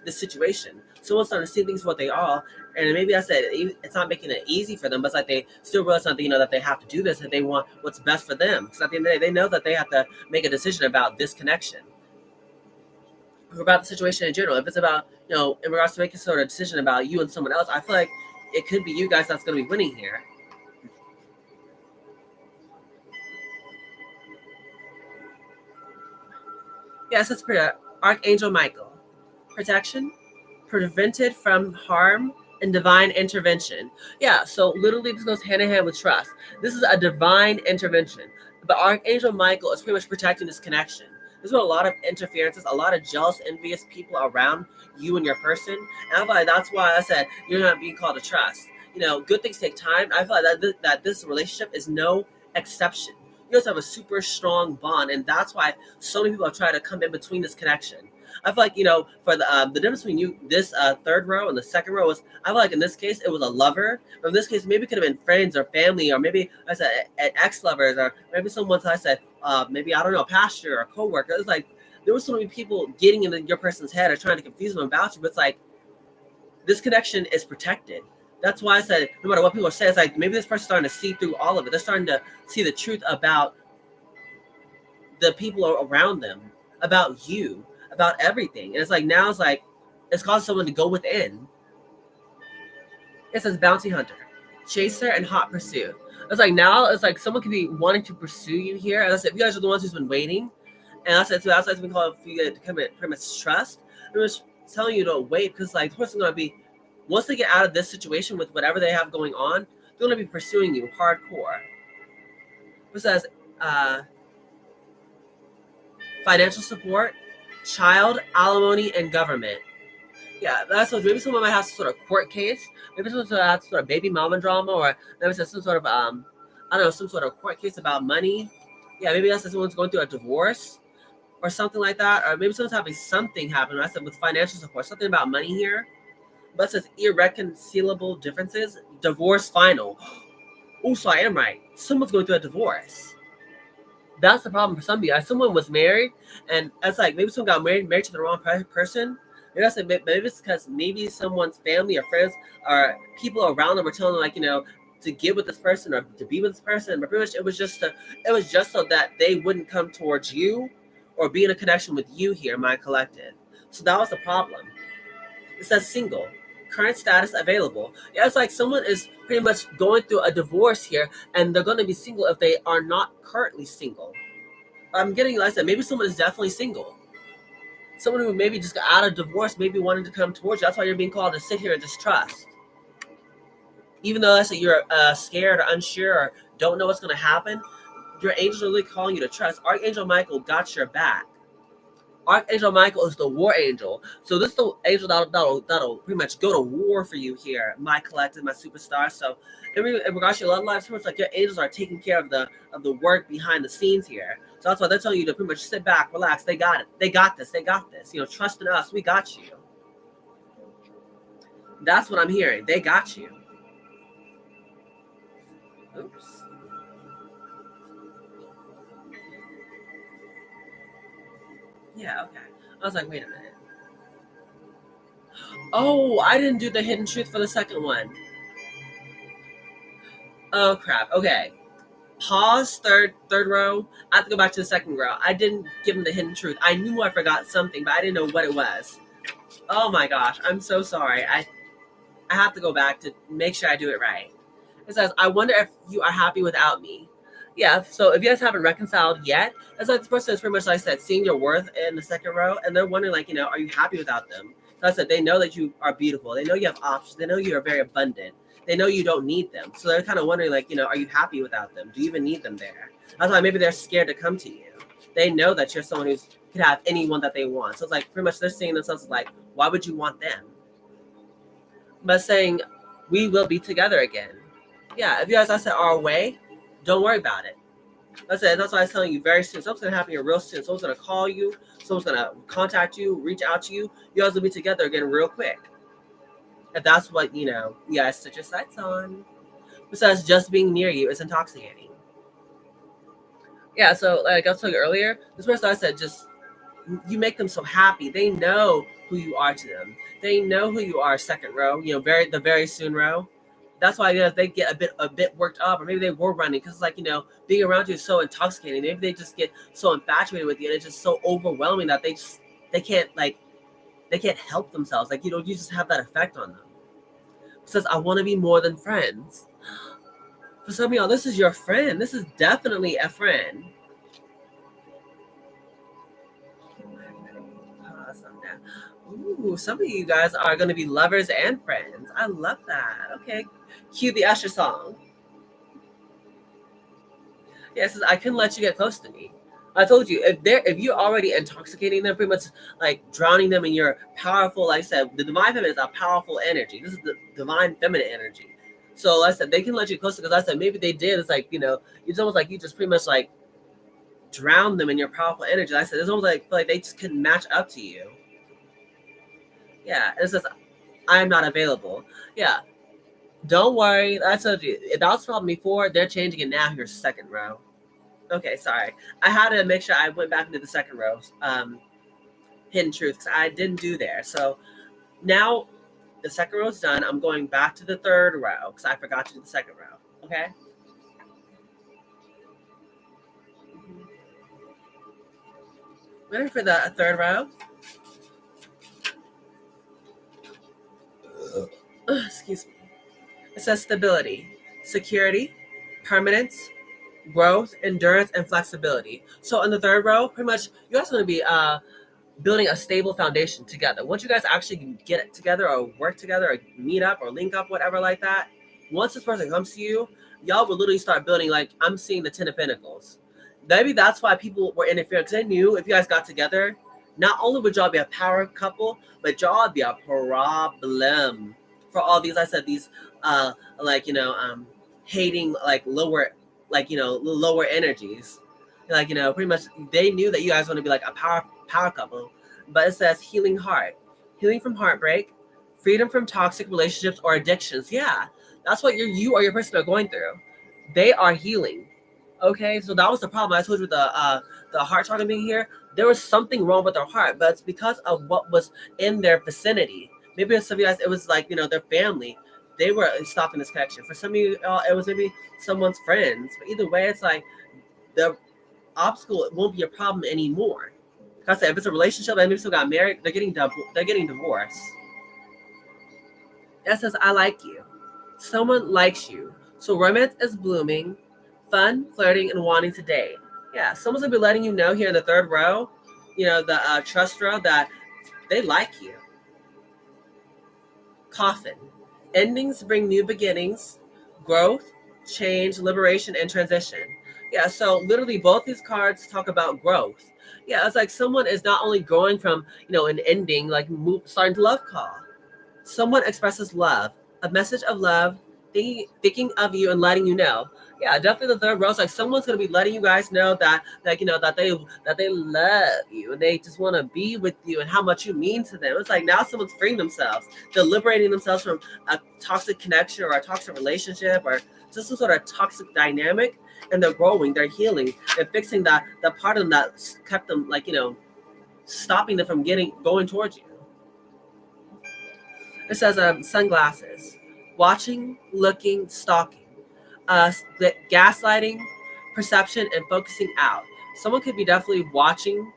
S1: situation. Someone's starting to see things for what they are. And maybe I said it's not making it easy for them, but it's like they still realize something, that they have to do this and they want what's best for them. Because at the end of the day, they know that they have to make a decision about this connection. Or about the situation in general. If it's about, in regards to making sort of decision about you and someone else, I feel like it could be you guys that's going to be winning here. Yes, it's Archangel Michael. Protection, prevented from harm, and divine intervention. Yeah, so literally this goes hand in hand with trust. This is a divine intervention. But Archangel Michael is pretty much protecting this connection. There's been a lot of interferences, a lot of jealous, envious people around you and your person. And I feel like that's why I said you're not being called to trust. Good things take time. I feel like that this relationship is no exception. You guys have a super strong bond, and that's why so many people have tried to come in between this connection. I feel like, for the difference between you, this third row and the second row was, I feel like in this case, it was a lover. But in this case, maybe it could have been friends or family, or maybe I said ex-lovers, or maybe someone, I said, maybe, I don't know, a pastor or a coworker. It's like there was so many people getting in your person's head or trying to confuse them about you. But it's like this connection is protected. That's why I said no matter what people say, it's like maybe this person's starting to see through all of it. They're starting to see the truth about the people around them, about you, about everything. And it's like now it's causing someone to go within. It says bounty hunter, chaser, and hot pursuit. It's like now it's like someone could be wanting to pursue you here. And I said, if you guys are the ones who's been waiting, and I said, so that's been called for you to come in pretty much trust. They're just telling you to wait because like the person's gonna be, once they get out of this situation with whatever they have going on, they're gonna be pursuing you hardcore. It says financial support, child, alimony, and government. Yeah, that's what maybe someone might have some sort of court case. Maybe someone has some sort of baby mama drama, or maybe it's some sort of I don't know, some sort of court case about money. Yeah, maybe that's someone's going through a divorce or something like that, or maybe someone's having something happen. I said with financial support, something about money here. But it says irreconcilable differences, divorce final. Oh, so I am right. Someone's going through a divorce. That's the problem for some of you guys. Someone was married, and it's like maybe someone got married to the wrong person. Maybe that's maybe it's because maybe someone's family or friends or people around them were telling them like to get with this person or to be with this person. But pretty much it was just so that they wouldn't come towards you or be in a connection with you here, my collective. So that was the problem. It says single. Current status available. Yeah, it's like someone is pretty much going through a divorce here, and they're going to be single if they are not currently single. I'm getting, like I said, maybe someone is definitely single. Someone who maybe just got out of divorce, maybe wanting to come towards you. That's why you're being called to sit here and just trust. Even though you're scared or unsure or don't know what's going to happen, your angels are really calling you to trust. Archangel Michael got your back. Archangel Michael is the war angel. So this is the angel that'll pretty much go to war for you here, my collective, my superstar. So in regards to your love life, it's like your angels are taking care of the work behind the scenes here. So that's why they're telling you to pretty much sit back, relax. They got it. They got this. They got this. Trust in us. We got you. That's what I'm hearing. They got you. Oops. Yeah, okay. I was like, wait a minute. Oh, I didn't do the hidden truth for the second one. Oh crap. Okay. Pause, third row. I have to go back to the second row. I didn't give him the hidden truth. I knew I forgot something, but I didn't know what it was. Oh my gosh. I'm so sorry. I have to go back to make sure I do it right. It says, I wonder if you are happy without me. Yeah, so if you guys haven't reconciled yet, it's like this person is pretty much, like I said, seeing your worth in the second row, and they're wondering, like, are you happy without them? So I said, they know that you are beautiful. They know you have options. They know you are very abundant. They know you don't need them. So they're kind of wondering, like, are you happy without them? Do you even need them there? That's why maybe they're scared to come to you. They know that you're someone who could have anyone that they want. So it's like pretty much they're seeing themselves as like, why would you want them? But saying, we will be together again. Yeah, if you guys, I said, are away, don't worry about it. That's why I was telling you very soon. Something's going to happen here real soon. Someone's going to call you. Someone's going to contact you, reach out to you. You guys will be together again real quick. And that's what, you guys set your sights on. Besides, just being near you is intoxicating. Yeah, so like I was telling you earlier, this person I said, just, you make them so happy. They know who you are to them. They know who you are, second row, the very soon row. That's why they get a bit worked up, or maybe they were running because it's like being around you is so intoxicating. Maybe they just get so infatuated with you, and it's just so overwhelming that they can't help themselves. Like you just have that effect on them. It says, I want to be more than friends. For some of y'all, this is your friend. This is definitely a friend. Ooh, some of you guys are going to be lovers and friends. I love that. Okay, cue the Usher song. Yeah, it says, I can let you get close to me. I told you, if you're already intoxicating them, pretty much like drowning them in your powerful, like I said, the divine feminine is a powerful energy. This is the divine feminine energy. So like I said, they can let you close because I said maybe they did. It's like, it's almost like you just pretty much like drown them in your powerful energy. Like I said, it's almost like they just couldn't match up to you. Yeah, it says, I'm not available. Yeah, don't worry. I told you, if that was the problem before, they're changing it now. Your second row. Okay, sorry. I had to make sure I went back into the second row. Hidden truth, because I didn't do there. So now the second row is done. I'm going back to the third row because I forgot to do the second row. Okay. Ready for the third row? Excuse me. It says stability, security, permanence, growth, endurance, and flexibility. So in the third row, pretty much you guys are going to be building a stable foundation together. Once you guys actually get it together or work together or meet up or link up, whatever like that, once this person comes to you, y'all will literally start building, like I'm seeing the Ten of Pentacles. Maybe that's why people were interfering, because they knew if you guys got together, not only would y'all be a power couple, but y'all would be a problem for all these, I said, these like, hating, like lower energies. Like, pretty much they knew that you guys want to be like a power couple. But it says healing heart, healing from heartbreak, freedom from toxic relationships or addictions. Yeah, that's what you or your person are going through. They are healing. Okay, so that was the problem I told you with the heart chakra being here. There was something wrong with their heart, but it's because of what was in their vicinity. Maybe some of you guys, it was like, their family. They were stopping this connection. For some of you, it was maybe someone's friends. But either way, it's like the obstacle won't be a problem anymore. Like I said, if it's a relationship and they still got married, they're getting divorced. That says, I like you. Someone likes you. So romance is blooming, fun, flirting, and wanting to date. Yeah, someone's gonna be letting you know here in the third row, the trust row, that they like you. Coffin. Endings bring new beginnings, growth, change, liberation, and transition. Yeah, so literally both these cards talk about growth. Yeah, it's like someone is not only growing from, an ending, like starting to love call. Someone expresses love, a message of love, thinking of you and letting you know. Yeah, definitely the third row. It's like someone's gonna be letting you guys know that, that they love you and they just want to be with you and how much you mean to them. It's like now someone's freeing themselves, they're liberating themselves from a toxic connection or a toxic relationship or just some sort of toxic dynamic, and they're growing, they're healing, they're fixing the part of them that kept them, like, stopping them from going towards you. It says sunglasses, watching, looking, stalking, gaslighting, perception, and focusing out. Someone could be definitely watching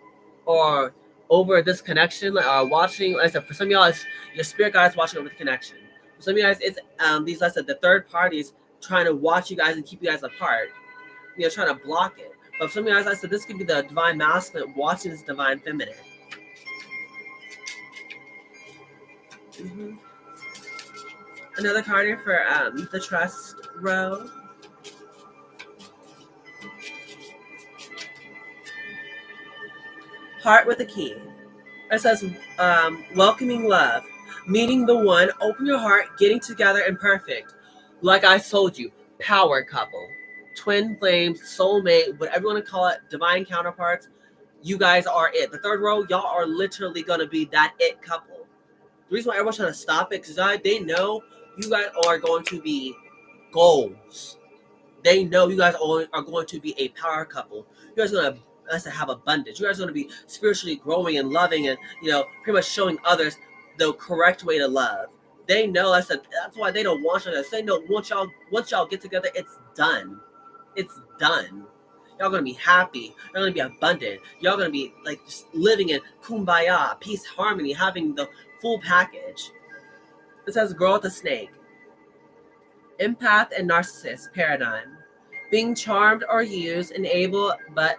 S1: or over this connection, watching. Like I said, for some of y'all, it's your spirit guides watching over the connection. For some of you guys, it's these, like I said, the third parties trying to watch you guys and keep you guys apart. Trying to block it. But for some of you guys, like I said, this could be the divine masculine watching this divine feminine. Mm-hmm. Another card here for the trust row. Heart with a key. It says welcoming love, meeting the one, open your heart, getting together and perfect. Like I told you, power couple, twin flames, soulmate, whatever you want to call it, divine counterparts. You guys are it. The third row, y'all are literally going to be that it couple. The reason why everyone's trying to stop it, because they know you guys are going to be goals. They know you guys are going to be a power couple. You guys are going to have abundance. You guys are going to be spiritually growing and loving and, pretty much showing others the correct way to love. They know that's why they don't want you. They know once y'all get together, it's done. It's done. Y'all gonna be happy. Y'all gonna be abundant. Y'all gonna be like just living in kumbaya, peace, harmony, having the full package. It says grow with a snake. Empath and narcissist paradigm. Being charmed or used, enable, but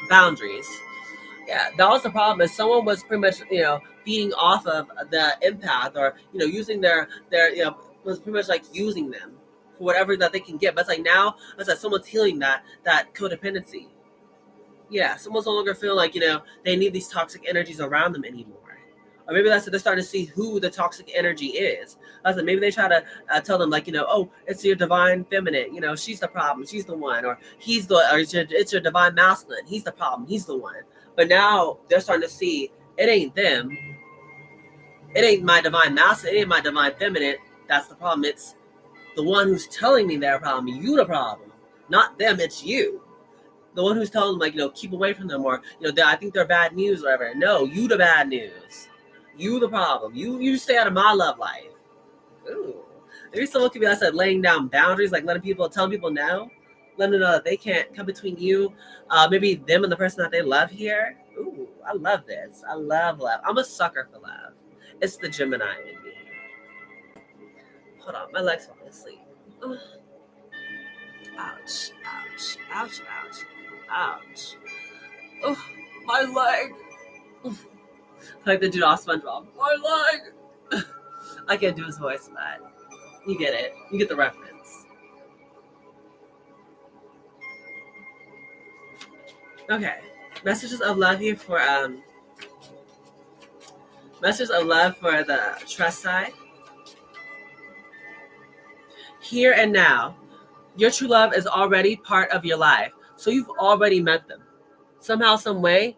S1: boundaries. Yeah, that was the problem. Is someone was pretty much, feeding off of the empath, or using their was pretty much like using them for whatever that they can get. But it's like now, it's like someone's healing that codependency. Yeah, someone's no longer feeling like they need these toxic energies around them anymore. Or maybe that's they're starting to see who the toxic energy is. That's like maybe they try to tell them, like, oh, it's your divine feminine. She's the problem. She's the one. Or it's your divine masculine. He's the problem. He's the one. But now they're starting to see it ain't them. It ain't my divine masculine. It ain't my divine feminine. That's the problem. It's the one who's telling me they're a problem. You the problem. Not them. It's you. The one who's telling them, like, keep away from them, or, I think they're bad news or whatever. No, you the bad news. You the problem. You stay out of my love life. Ooh. Maybe someone could be, like I said, laying down boundaries, like telling people no, letting them know that they can't come between you, maybe them and the person that they love here. Ooh, I love this. I love love. I'm a sucker for love. It's the Gemini in me. Hold on, my leg's falling asleep. Ugh. Ouch, ouch, ouch, ouch, ouch. Oh, my leg. Like the dude off SpongeBob. My leg. I can't do his voice, but you get it. You get the reference. Okay. Messages of love here for messages of love for the trust side. Here and now, your true love is already part of your life. So you've already met them. Somehow, some way,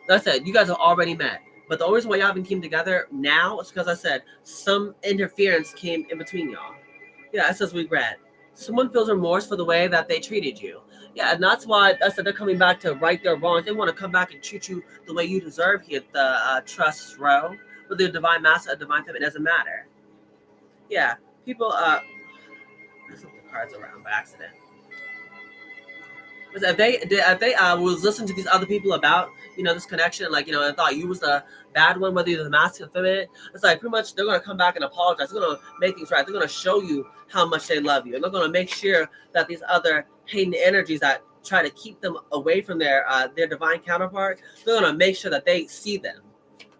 S1: like I said, you guys have already met. But the only reason why y'all haven't came together now is because I said some interference came in between y'all. Yeah, it says regret. Someone feels remorse for the way that they treated you. Yeah, and that's why I said they're coming back to right their wrongs. They want to come back and treat you the way you deserve here at the trust row. With the divine master, divine feminine, it doesn't matter. Yeah, people, I flipped the cards around by accident. Because if they was listening to these other people about this connection, like and thought you was the bad one, whether you're the masculine, feminine, it's like pretty much they're gonna come back and apologize. They're gonna make things right. They're gonna show you how much they love you, and they're gonna make sure that these other hating energies that try to keep them away from their divine counterpart, they're gonna make sure that they see them,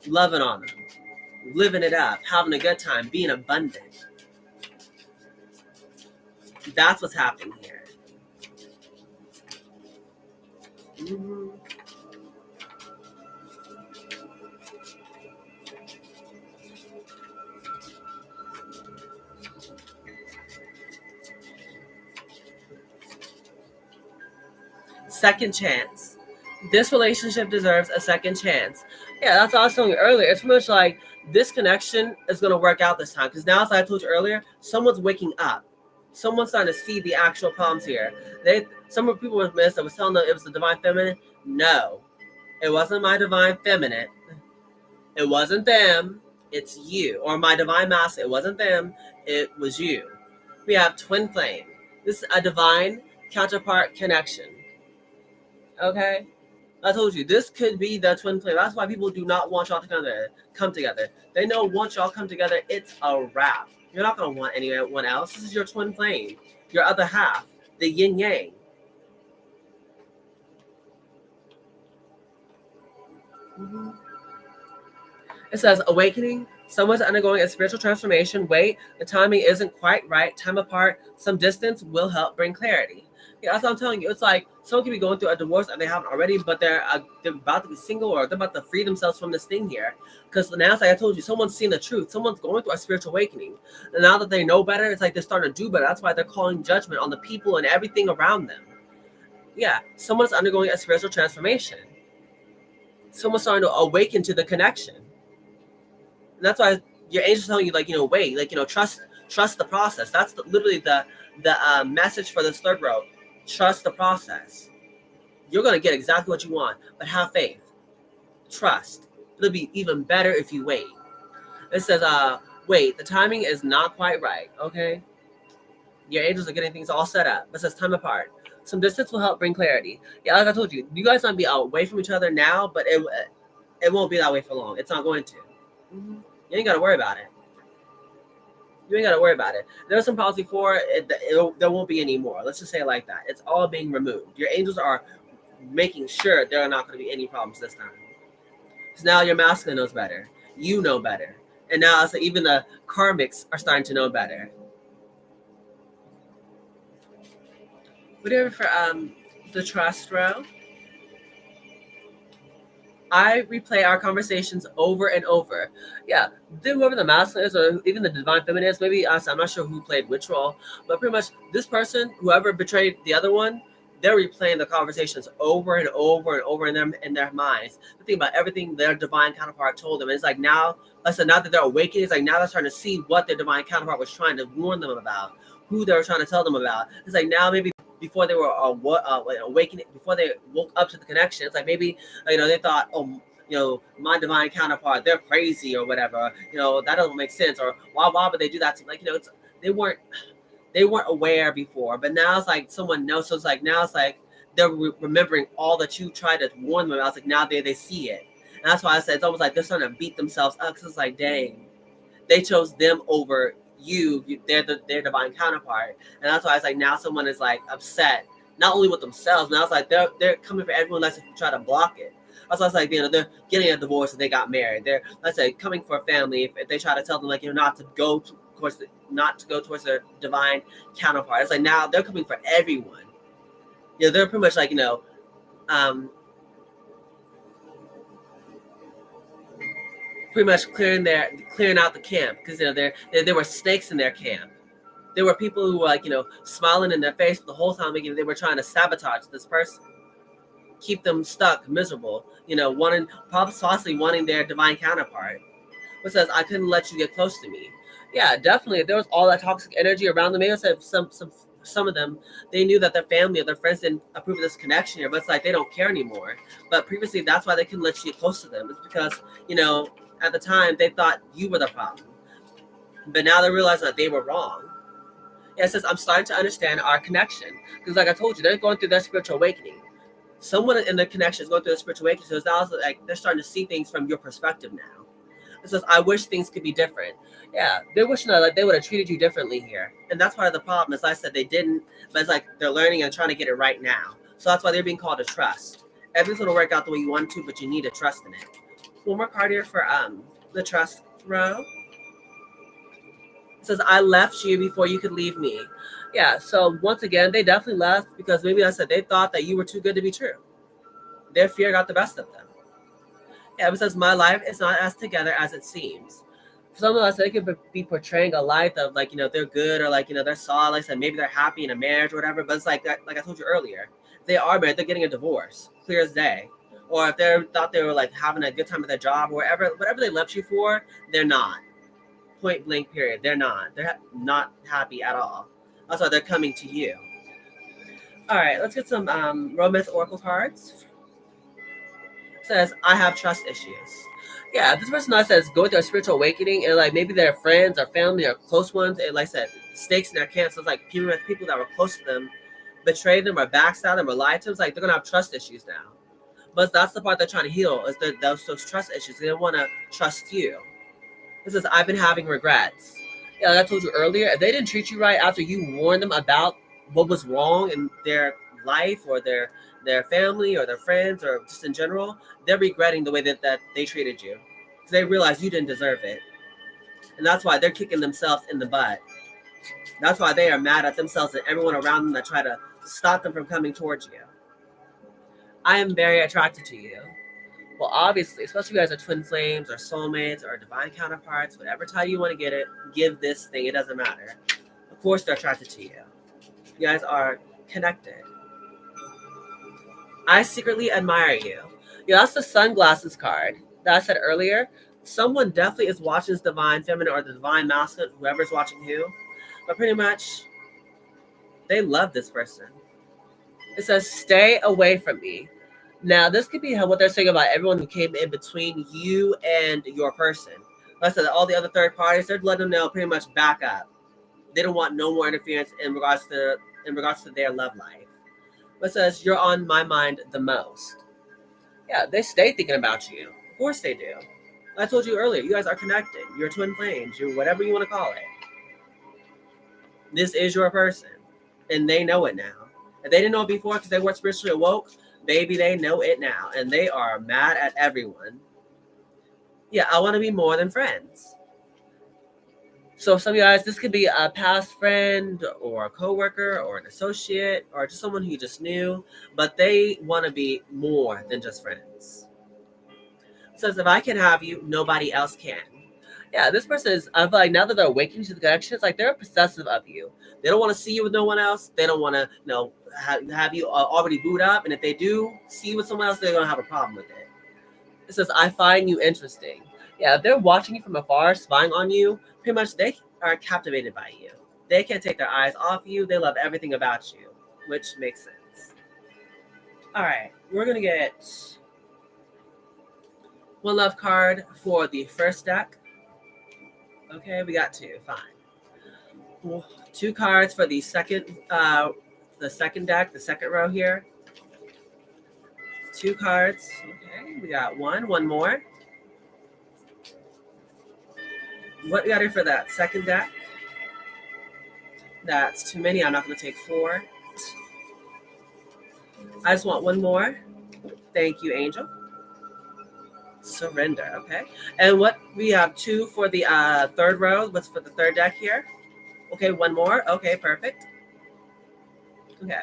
S1: loving on them, living it up, having a good time, being abundant. That's what's happening here. Mm-hmm. Second chance. This relationship deserves a second chance. Yeah, that's what I was telling you earlier. It's pretty much like this connection is going to work out this time. Because now, as I told you earlier, someone's waking up. Someone's starting to see the actual problems here. Some people were missed. I was telling them it was the divine feminine. No, it wasn't my divine feminine. It wasn't them. It's you. Or my divine master. It wasn't them. It was you. We have twin flame. This is a divine counterpart connection. Okay? I told you, this could be the twin flame. That's why people do not want y'all to come together. They know once y'all come together, it's a wrap. You're not going to want anyone else. This is your twin flame. Your other half. The yin yang. Mm-hmm. It says, awakening. Someone's undergoing a spiritual transformation. Wait, the timing isn't quite right. Time apart. Some distance will help bring clarity. Yeah, that's what I'm telling you. It's like someone could be going through a divorce and they haven't already, but they're about to be single, or they're about to free themselves from this thing here. Because now, it's like I told you, someone's seen the truth. Someone's going through a spiritual awakening. And now that they know better, it's like they're starting to do better. That's why they're calling judgment on the people and everything around them. Yeah, someone's undergoing a spiritual transformation. Someone's starting to awaken to the connection. And that's why your angel's telling you, like, wait, like, trust the process. That's literally the message for this third row. Trust the process. You're going to get exactly what you want, but have faith. Trust. It'll be even better if you wait. It says, wait, the timing is not quite right, okay? Your angels are getting things all set up. It says time apart. Some distance will help bring clarity. Yeah, like I told you, you guys might be away from each other now, but it won't be that way for long. It's not going to. Mm-hmm. You ain't got to worry about it. You ain't got to worry about it. There's some policy for it. There won't be any more. Let's just say it like that. It's all being removed. Your angels are making sure there are not going to be any problems this time. Because now your masculine knows better. You know better. And now so even the karmics are starting to know better. Whatever for the trust row. I replay our conversations over and over. Yeah, whoever the masculine is, or even the divine feminine is, maybe us, I'm not sure who played which role, but pretty much this person, whoever betrayed the other one, they're replaying the conversations over and over and over in their minds. They think about everything their divine counterpart told them. And it's like now, now that they're awakening, it's like now they're starting to see what their divine counterpart was trying to warn them about, who they were trying to tell them about. It's like now maybe before they were awakening, before they woke up to the connection. It's like maybe they thought, oh, my divine counterpart, they're crazy or whatever. That doesn't make sense. Or why would they do that to me? Like they weren't they weren't aware before, but now it's like someone knows. So it's like now it's like they're remembering all that you tried to warn them about. It's like now they see it, and that's why I said it's almost like they're starting to beat themselves up because it's like, dang, they chose them over you. They're their divine counterpart, and that's why it's like now someone is like upset, not only with themselves. Now it's like they're coming for everyone else to try to block it. That's why it's like they're getting a divorce and they got married. They're, let's say, coming for a family. If they try to tell them like not to go towards their divine counterpart, it's like now they're coming for everyone. They're pretty much like um, pretty much clearing out the camp because there were snakes in their camp. There were people who were like smiling in their face the whole time. They were trying to sabotage this person, keep them stuck, miserable. Possibly wanting their divine counterpart, but says I couldn't let you get close to me. Yeah, definitely. If there was all that toxic energy around them, maybe some of them, they knew that their family or their friends didn't approve of this connection here, but it's like they don't care anymore. But previously, that's why they couldn't let you get close to them. It's because at the time they thought you were the problem, but now they realize that they were wrong. Yeah, it says I'm starting to understand our connection because, like I told you, they're going through their spiritual awakening. Someone in the connection is going through a spiritual awakening, so it's now like they're starting to see things from your perspective now. It says, I wish things could be different. Yeah, they're wishing that like they would have treated you differently here. And that's part of the problem. As I said, they didn't, but it's like they're learning and trying to get it right now. So that's why they're being called to trust. Everything's going to work out the way you want to, but you need to trust in it. One more card here for the trust row. It says, I left you before you could leave me. Yeah, so once again, they definitely left because maybe I said they thought that you were too good to be true. Their fear got the best of them. Yeah, it says, my life is not as together as it seems. For some of us, they could be portraying a life of like, they're good or like, they're solid. Like I said, maybe they're happy in a marriage or whatever. But it's like I told you earlier, they are married, they're getting a divorce, clear as day. Or if they thought they were like having a good time at their job or whatever they left you for, they're not. Point blank period. They're not. They're not happy at all. That's why they're coming to you. All right, let's get some romance oracle cards. It says, I have trust issues. Yeah, this person that says go through a spiritual awakening and like maybe their friends or family or close ones, and like I said, stakes in their camp. So it's like people that were close to them betrayed them or backstabbed them or lied to them. It's like they're gonna have trust issues now. But that's the part they're trying to heal is those trust issues. They don't want to trust you. It says, I've been having regrets. Yeah, like I told you earlier, if they didn't treat you right after you warned them about what was wrong in their life or their family or their friends or just in general, they're regretting the way that they treated you. Because they realize you didn't deserve it. And that's why they're kicking themselves in the butt. That's why they are mad at themselves and everyone around them that try to stop them from coming towards you. I am very attracted to you. Well, obviously, especially if you guys are twin flames or soulmates or divine counterparts, whatever title you want to give this thing, it doesn't matter. Of course they're attracted to you. You guys are connected. I secretly admire you. Yeah, that's the sunglasses card that I said earlier. Someone definitely is watching this divine feminine or the divine masculine, whoever's watching who. But pretty much, they love this person. It says, stay away from me. Now, this could be what they're saying about everyone who came in between you and your person. Like I said, all the other third parties, they're letting them know pretty much back up. They don't want no more interference in regards to their love life. But it says, you're on my mind the most. Yeah, they stay thinking about you. Of course they do. I told you earlier, you guys are connected. You're twin flames. You're whatever you want to call it. This is your person. And they know it now. If they didn't know it before because they weren't spiritually awoke, maybe they know it now. And they are mad at everyone. Yeah, I want to be more than friends. So some of you guys, this could be a past friend or a coworker or an associate or just someone who you just knew, but they want to be more than just friends. It says, if I can have you, nobody else can. Yeah, this person is, I feel like now that they're awakening to the connection, it's like they're possessive of you. They don't want to see you with no one else. They don't want to, have you already booed up. And if they do see you with someone else, they're going to have a problem with it. It says, I find you interesting. Yeah, if they're watching you from afar, spying on you, pretty much they are captivated by you. They can't take their eyes off you. They love everything about you. which makes sense. All right, we're gonna get one love card for the first deck. Okay, we got two. Fine. Two cards for the second deck, the second row here. Two cards. Okay, we got one more. What we got here for that second deck? That's too many. I'm not going to take four. I just want one more. Thank you, Angel. Surrender. Okay. And what we have two for the third row. What's for the third deck here? Okay, one more. Okay, perfect. Okay.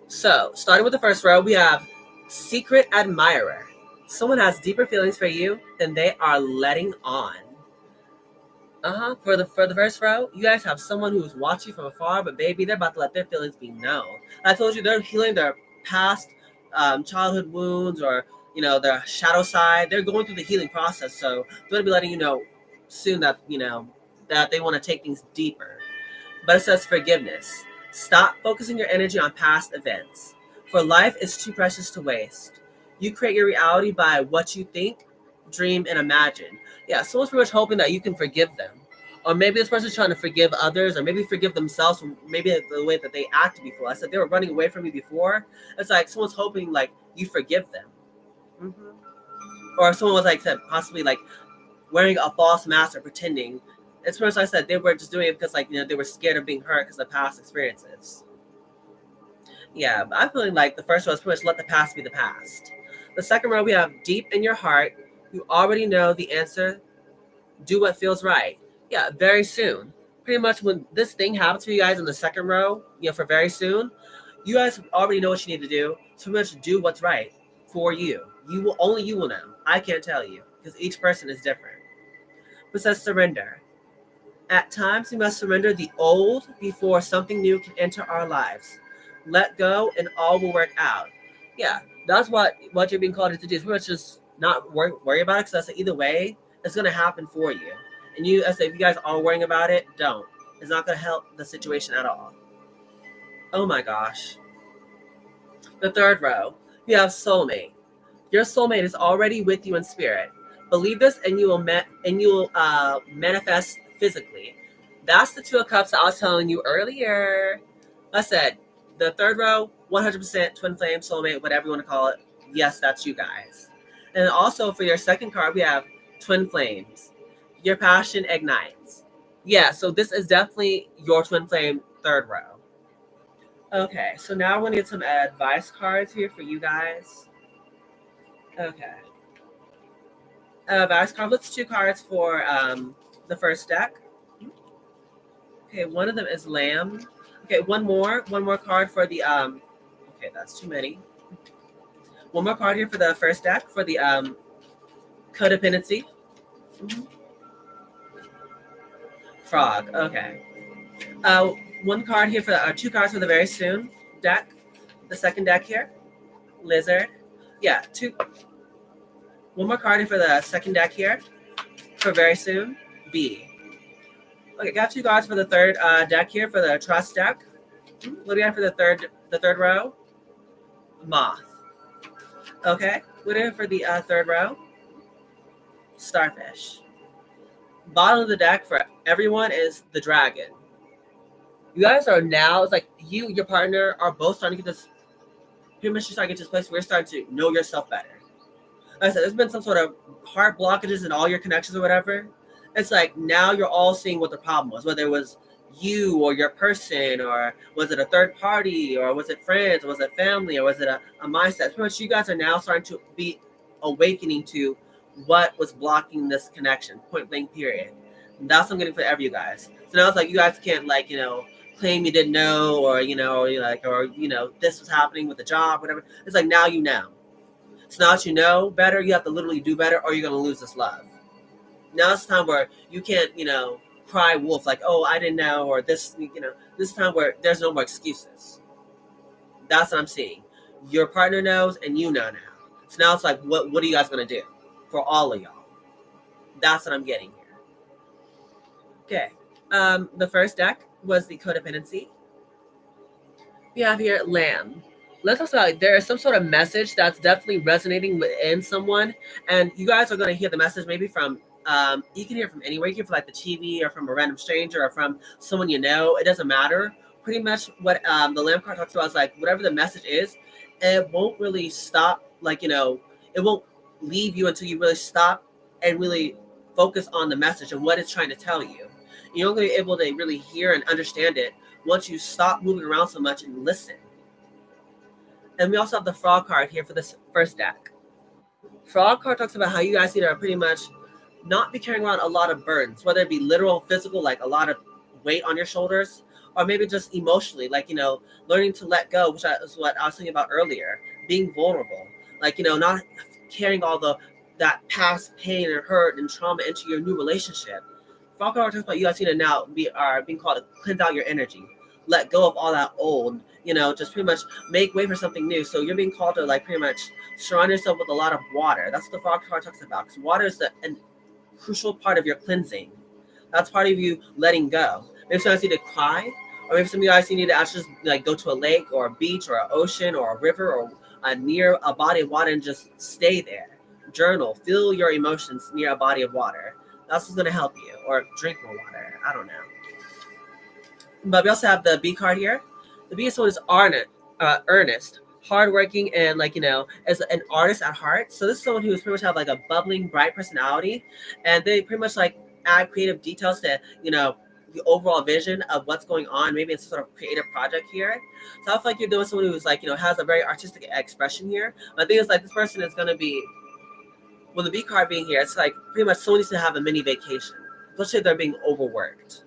S1: So, starting with the first row, we have Secret Admirer. Someone has deeper feelings for you than they are letting on. For the first row, you guys have someone who's watching from afar, but baby, they're about to let their feelings be known. I told you they're healing their past childhood wounds, or their shadow side. They're going through the healing process, so they're gonna be letting you know soon that that they want to take things deeper. But it says forgiveness. Stop focusing your energy on past events, for life is too precious to waste. You create your reality by what you think, dream, and imagine. Yeah, someone's pretty much hoping that you can forgive them. Or maybe this person's trying to forgive others, or maybe forgive themselves from maybe the way that they acted before. I said they were running away from me before. It's like someone's hoping like you forgive them. Or someone was like said possibly like wearing a false mask or pretending. It's pretty much I said they were just doing it because they were scared of being hurt because of past experiences. Yeah, but I'm feeling like the first row is pretty much let the past be the past. The second row we have deep in your heart. You already know the answer. Do what feels right. Yeah, very soon. Pretty much when this thing happens to you guys in the second row, for very soon, you guys already know what you need to do. So pretty much do what's right for you. Only you will know. I can't tell you because each person is different. It says surrender. At times, we must surrender the old before something new can enter our lives. Let go, and all will work out. Yeah, that's what you're being called to do. Is pretty much just not worry about it, because that's either way, it's gonna happen for you. And I say, if you guys are worrying about it, don't. It's not gonna help the situation at all. Oh my gosh. The third row, you have soulmate. Your soulmate is already with you in spirit. Believe this, and you will manifest physically. That's the Two of Cups I was telling you earlier. I said the third row, 100% twin flame, soulmate, whatever you want to call it. Yes, that's you guys. And also for your second card, we have twin flames. Your passion ignites. Yeah, so this is definitely your twin flame third row. Okay, so now I'm going to get some advice cards here for you guys. Okay. Advice card. Let's two cards for the first deck. Okay, one of them is Lamb. Okay, one more card for the okay, that's too many. One more card here for the first deck for the codependency. Frog. Okay. One card here for two cards for the very soon deck. The second deck here, Lizard. Yeah, two. One more card here for the second deck here for very soon, Bee. Okay, got two cards for the third deck here for the trust deck. What do we have for the third row? Moth. Okay, what do we have for the third row? Starfish. Bottom of the deck for everyone is the dragon. You guys are now, it's like your partner are both starting to get this, pretty much starting to get to this place where you're starting to know yourself better. Like I said, there's been some sort of heart blockages in all your connections or whatever. It's like now you're all seeing what the problem was, whether it was you or your person, or was it a third party, or was it friends, or was it family, or was it a mindset. Pretty much you guys are now starting to be awakening to what was blocking this connection, point blank period. And that's what I'm getting for every you guys. So now it's like you guys can't claim you didn't know, or this was happening with the job, whatever. It's like now you know. So now that you know better, you have to literally do better, or you're going to lose this love. Now it's time where you can't, cry wolf, like, oh, I didn't know, or this, this time where there's no more excuses. That's what I'm seeing. Your partner knows, and you know now. So now it's like, what are you guys going to do for all of y'all? That's what I'm getting here. Okay. The first deck was the codependency. We have here lamb. Let's talk about there is some sort of message that's definitely resonating within someone, and you guys are going to hear the message maybe from you can hear from anywhere. You can hear from like the TV or from a random stranger or from someone you know. It doesn't matter. Pretty much what the lamb card talks about is like whatever the message is, it won't really stop. Like it won't leave you until you really stop and really focus on the message and what it's trying to tell you. You're only able to really hear and understand it once you stop moving around so much and listen. And we also have the frog card here for this first deck. Frog card talks about how you guys need to pretty much not be carrying around a lot of burdens, whether it be literal, physical, like a lot of weight on your shoulders, or maybe just emotionally, like, learning to let go, which is what I was thinking about earlier, being vulnerable, like, not carrying all that past pain and hurt and trauma into your new relationship. Frog card talks about you guys need to now are being called to cleanse out your energy, let go of all that old, just pretty much make way for something new. So you're being called to like pretty much surround yourself with a lot of water. That's what the frog card talks about. Because water is a crucial part of your cleansing. That's part of you letting go. Maybe some of you need to cry, or maybe some of you guys need to actually just like go to a lake or a beach or an ocean or a river or near a body of water and just stay there. Journal, feel your emotions near a body of water. That's what's gonna help you. Or drink more water. I don't know. But we also have the B card here. The B is someone who's earnest, hardworking, and as an artist at heart. So this is someone who's pretty much have like a bubbling, bright personality, and they pretty much like add creative details to the overall vision of what's going on. Maybe it's sort of creative project here. So I feel like you're doing someone who's like has a very artistic expression here. But I think it's like this person is gonna be with the B card being here. It's like pretty much someone needs to have a mini vacation, especially if they're being overworked.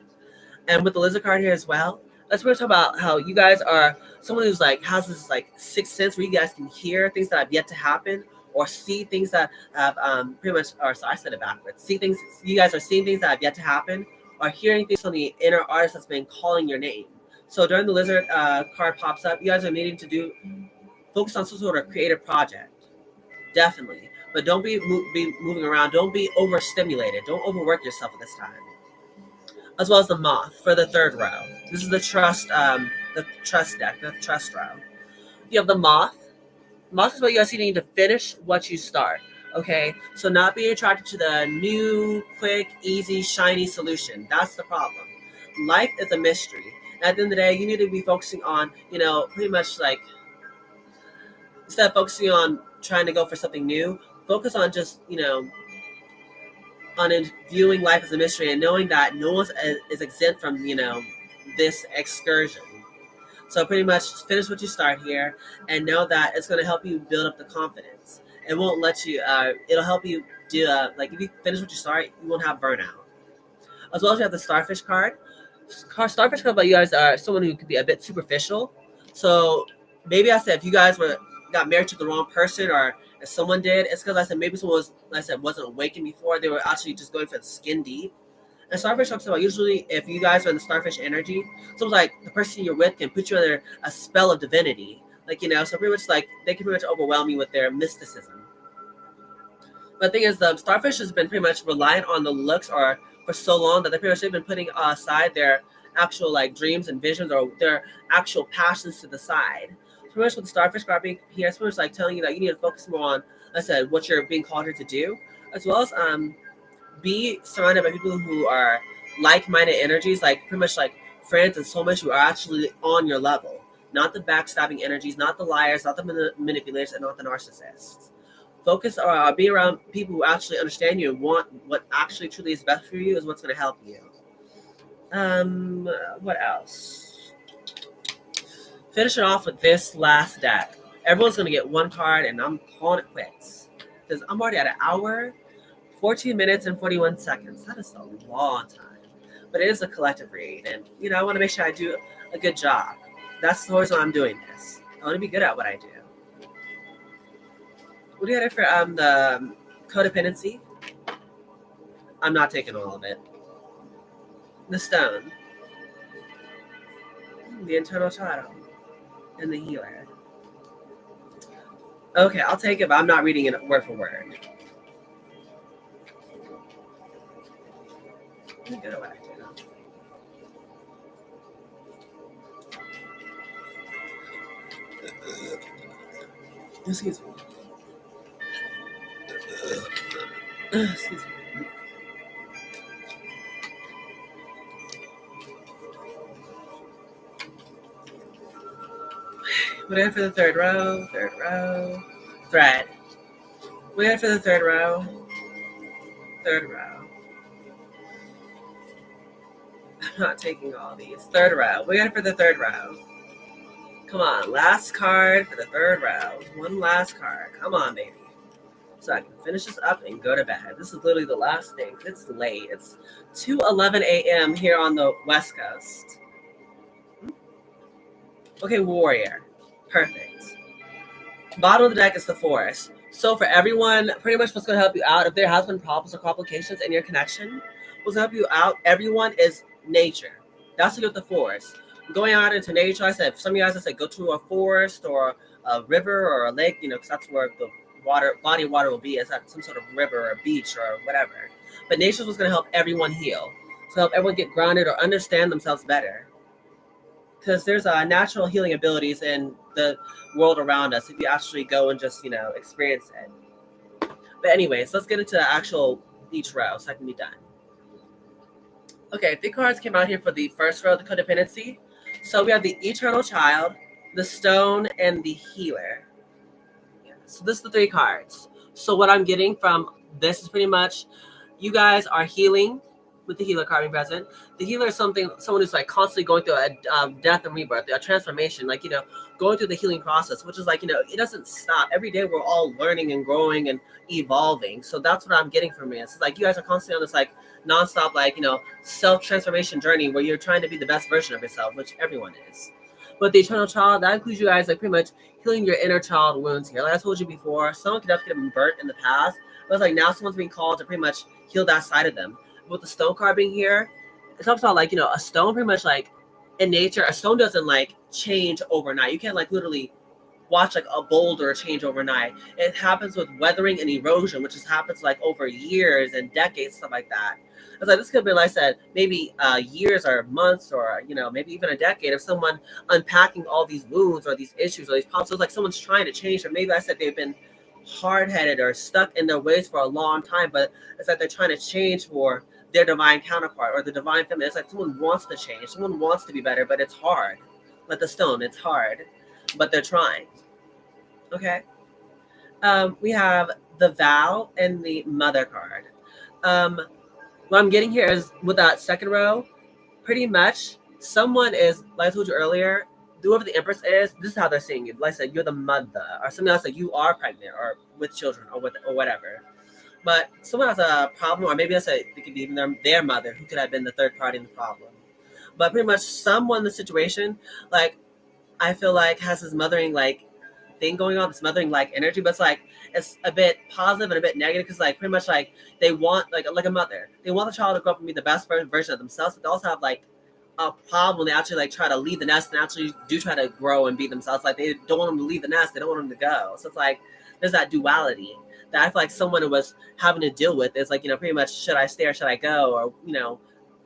S1: And with the lizard card here as well, let's really talk about how you guys are someone who's like has this like sixth sense where you guys can hear things that have yet to happen or see things that have pretty much or sorry, I said it backwards. See things you guys are seeing things that have yet to happen or hearing things from the inner artist that's been calling your name. So during the lizard card pops up, you guys are needing to focus on some sort of creative project. Definitely. But don't be moving around. Don't be overstimulated. Don't overwork yourself at this time, as well as the moth for the third row. This is the trust deck, the trust row. You have the moth. Moth is what you guys need to finish what you start. Okay, so not being attracted to the new, quick, easy, shiny solution. That's the problem. Life is a mystery. And at the end of the day, you need to be focusing on, pretty much like instead of focusing on trying to go for something new, focus on just, on viewing life as a mystery and knowing that no one is exempt from this excursion. So pretty much finish what you start here and know that it's going to help you build up the confidence. It won't let you. It'll help you do like if you finish what you start, you won't have burnout. As well as you have the starfish card. Starfish card, but you guys are someone who could be a bit superficial. So maybe I said if you guys got married to the wrong person or if someone did, it's because I said maybe someone wasn't awakened before. They were actually just going for the skin deep. And starfish talks about usually if you guys are in the starfish energy, someone's like the person you're with can put you under a spell of divinity. So pretty much like they can pretty much overwhelm you with their mysticism. But the thing is, the starfish has been pretty much reliant on the looks or for so long that they pretty much they've been putting aside their actual like dreams and visions or their actual passions to the side. So pretty much with the starfish card being here, it's pretty much like telling you that you need to focus more on, like I said, what you're being called here to do, as well as be surrounded by people who are like-minded energies, like pretty much like friends and soulmates who are actually on your level, not the backstabbing energies, not the liars, not the manipulators, and not the narcissists. Focus or be around people who actually understand you and want what actually truly is best for you is what's going to help you. What else? Finish it off with this last deck. Everyone's going to get one card, and I'm calling it quits because I'm already at an hour, 14 minutes, and 41 seconds. That is a long time. But it is a collective read, and I want to make sure I do a good job. That's the reason I'm doing this. I want to be good at what I do. What do you got for the codependency? I'm not taking all of it. The stone, the internal child, and the healer. Okay, I'll take it, but I'm not reading it word for word. I'm good at what I do. Excuse me. Excuse me. We're in for the third row. Third row. Thread. We're in for the third row. Third row. I'm not taking all these. Third row. We're in for the third row. Come on. Last card for the third row. One last card. Come on, baby. So I can finish this up and go to bed. This is literally the last thing. It's late. It's 2:11 a.m. here on the West Coast. Okay, warrior. Perfect. Bottom of the deck is the forest. So for everyone, pretty much what's going to help you out, if there has been problems or complications in your connection, what's going to help you out, everyone, is nature. That's to do with the forest. Going out into nature, I said, some of you guys, I said, go to a forest or a river or a lake, because that's where the body of water will be. It's at some sort of river or beach or whatever. But nature was going to help everyone heal. So help everyone get grounded or understand themselves better. Because there's natural healing abilities in the world around us if you actually go and just, experience it. But anyways, let's get into the actual each row so I can be done. Okay, 3 cards came out here for the first row, the codependency. So we have the eternal child, the stone, and the healer. Yeah, so this is the 3 cards. So what I'm getting from this is pretty much you guys are healing with the healer card being present. The healer is someone who's like constantly going through a death and rebirth, a transformation, like, going through the healing process, which is like, it doesn't stop. Every day we're all learning and growing and evolving. So that's what I'm getting from it. It's like you guys are constantly on this like nonstop, like, self-transformation journey where you're trying to be the best version of yourself, which everyone is. But the eternal child, that includes you guys like pretty much healing your inner child wounds here. Like I told you before, someone could definitely have been burnt in the past. But it's like now someone's being called to pretty much heal that side of them. With the stone card being here, it talks about like, a stone pretty much like in nature, a stone doesn't like change overnight. You can't like literally watch like a boulder change overnight. It happens with weathering and erosion, which just happens like over years and decades, stuff like that. It's like this could be, like I said, maybe years or months or maybe even a decade of someone unpacking all these wounds or these issues or these problems. So it's like someone's trying to change, or maybe I said they've been hard-headed or stuck in their ways for a long time, but it's like they're trying to change for their divine counterpart or the divine feminine. It's like someone wants to change, someone wants to be better, but it's hard. Like the stone, it's hard, but they're trying. Okay. We have the vow and the mother card. What I'm getting here is with that second row, pretty much someone is, like I told you earlier, whoever the empress is, this is how they're seeing you. Like I said, you're the mother, or something else, like you are pregnant or with children or whatever. But someone has a problem, or maybe it could be even their mother, who could have been the third party in the problem. But pretty much someone in the situation, like, I feel like has this mothering, like, thing going on, this mothering, like, energy, but it's a bit positive and a bit negative, because, like, pretty much, like, they want, like a mother, they want the child to grow up and be the best version of themselves, but they also have, like, a problem when they actually, like, try to leave the nest and actually do try to grow and be themselves. Like, they don't want them to leave the nest, they don't want them to go. So it's like, there's that duality that I feel like someone was having to deal with. It's like, pretty much, should I stay or should I go? Or,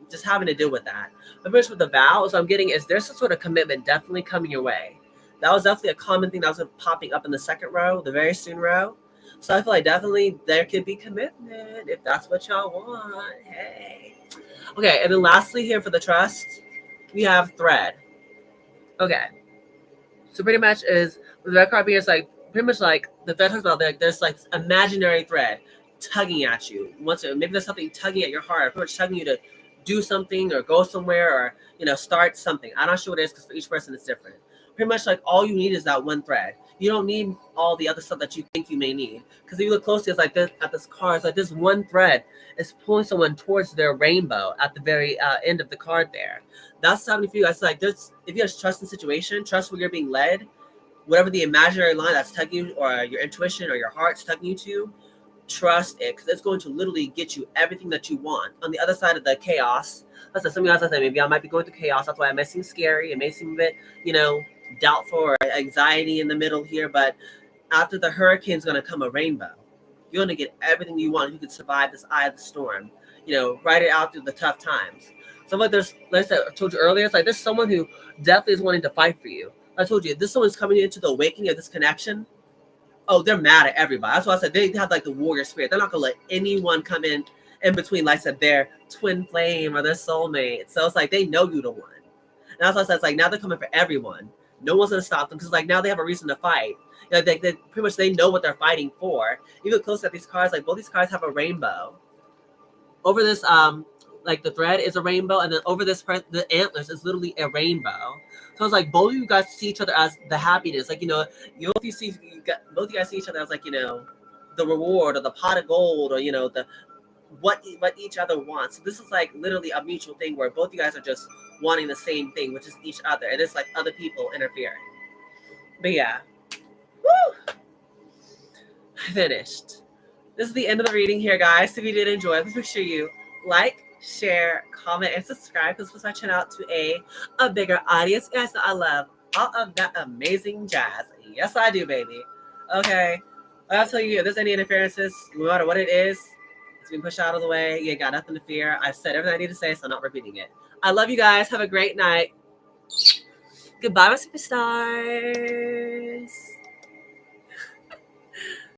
S1: just having to deal with that. But pretty much with the vows, what I'm getting is there's some sort of commitment definitely coming your way. That was definitely a common thing that was popping up in the second row, the very soon row. So I feel like definitely there could be commitment if that's what y'all want. Hey. Okay, and then lastly here for the trust, we have thread. Okay. So pretty much is, the red card being is like, pretty much like the thread talks about, like, there's like imaginary thread tugging at you. Maybe there's something tugging at your heart, pretty much tugging you to do something or go somewhere or start something. I'm not sure what it is, because for each person it's different. Pretty much like all you need is that one thread. You don't need all the other stuff that you think you may need, because if you look closely, it's like this at this card. It's like this one thread is pulling someone towards their rainbow at the very end of the card there. That's happening for you guys. Like, if you have trust in the situation, trust where you're being led, whatever the imaginary line that's tugging you, or your intuition or your heart's tugging you to, trust it, because it's going to literally get you everything that you want. On the other side of the chaos, let's say some of you guys, I say maybe I might be going through chaos. That's why it may seem scary. It may seem a bit, doubtful or anxiety in the middle here. But after the hurricane's going to come a rainbow. You're going to get everything you want. You can survive this eye of the storm. Ride it out through the tough times. So like I told you earlier, it's like there's someone who definitely is wanting to fight for you. I told you, this someone's coming into the awakening of this connection. Oh, they're mad at everybody. That's why I said they have like the warrior spirit. They're not gonna let anyone come in between, like I said, their twin flame or their soulmate. So it's like they know you the one. And that's why I said it's like now they're coming for everyone. No one's gonna stop them because like now they have a reason to fight. You know, they pretty much they know what they're fighting for. You look close at these cards, like both these cards have a rainbow. Over this like the thread is a rainbow, and then over this the antlers is literally a rainbow. So it's like both of you guys see each other as the happiness. Like, you know, both of you guys see each other as like, you know, the reward or the pot of gold, or you know, the what each other wants. So this is like literally a mutual thing where both you guys are just wanting the same thing, which is each other. And it's like other people interfering. But yeah. Woo! I finished. This is the end of the reading here, guys. If you did enjoy, please make sure you like, share, comment, and subscribe, because this puts my channel out to a bigger audience. You guys know I love all of that amazing jazz. Yes, I do, baby. Okay. I'll tell you, if there's any interferences, no matter what it is, it's been pushed out of the way. You ain't got nothing to fear. I've said everything I need to say, so I'm not repeating it. I love you guys. Have a great night. Goodbye, my superstars.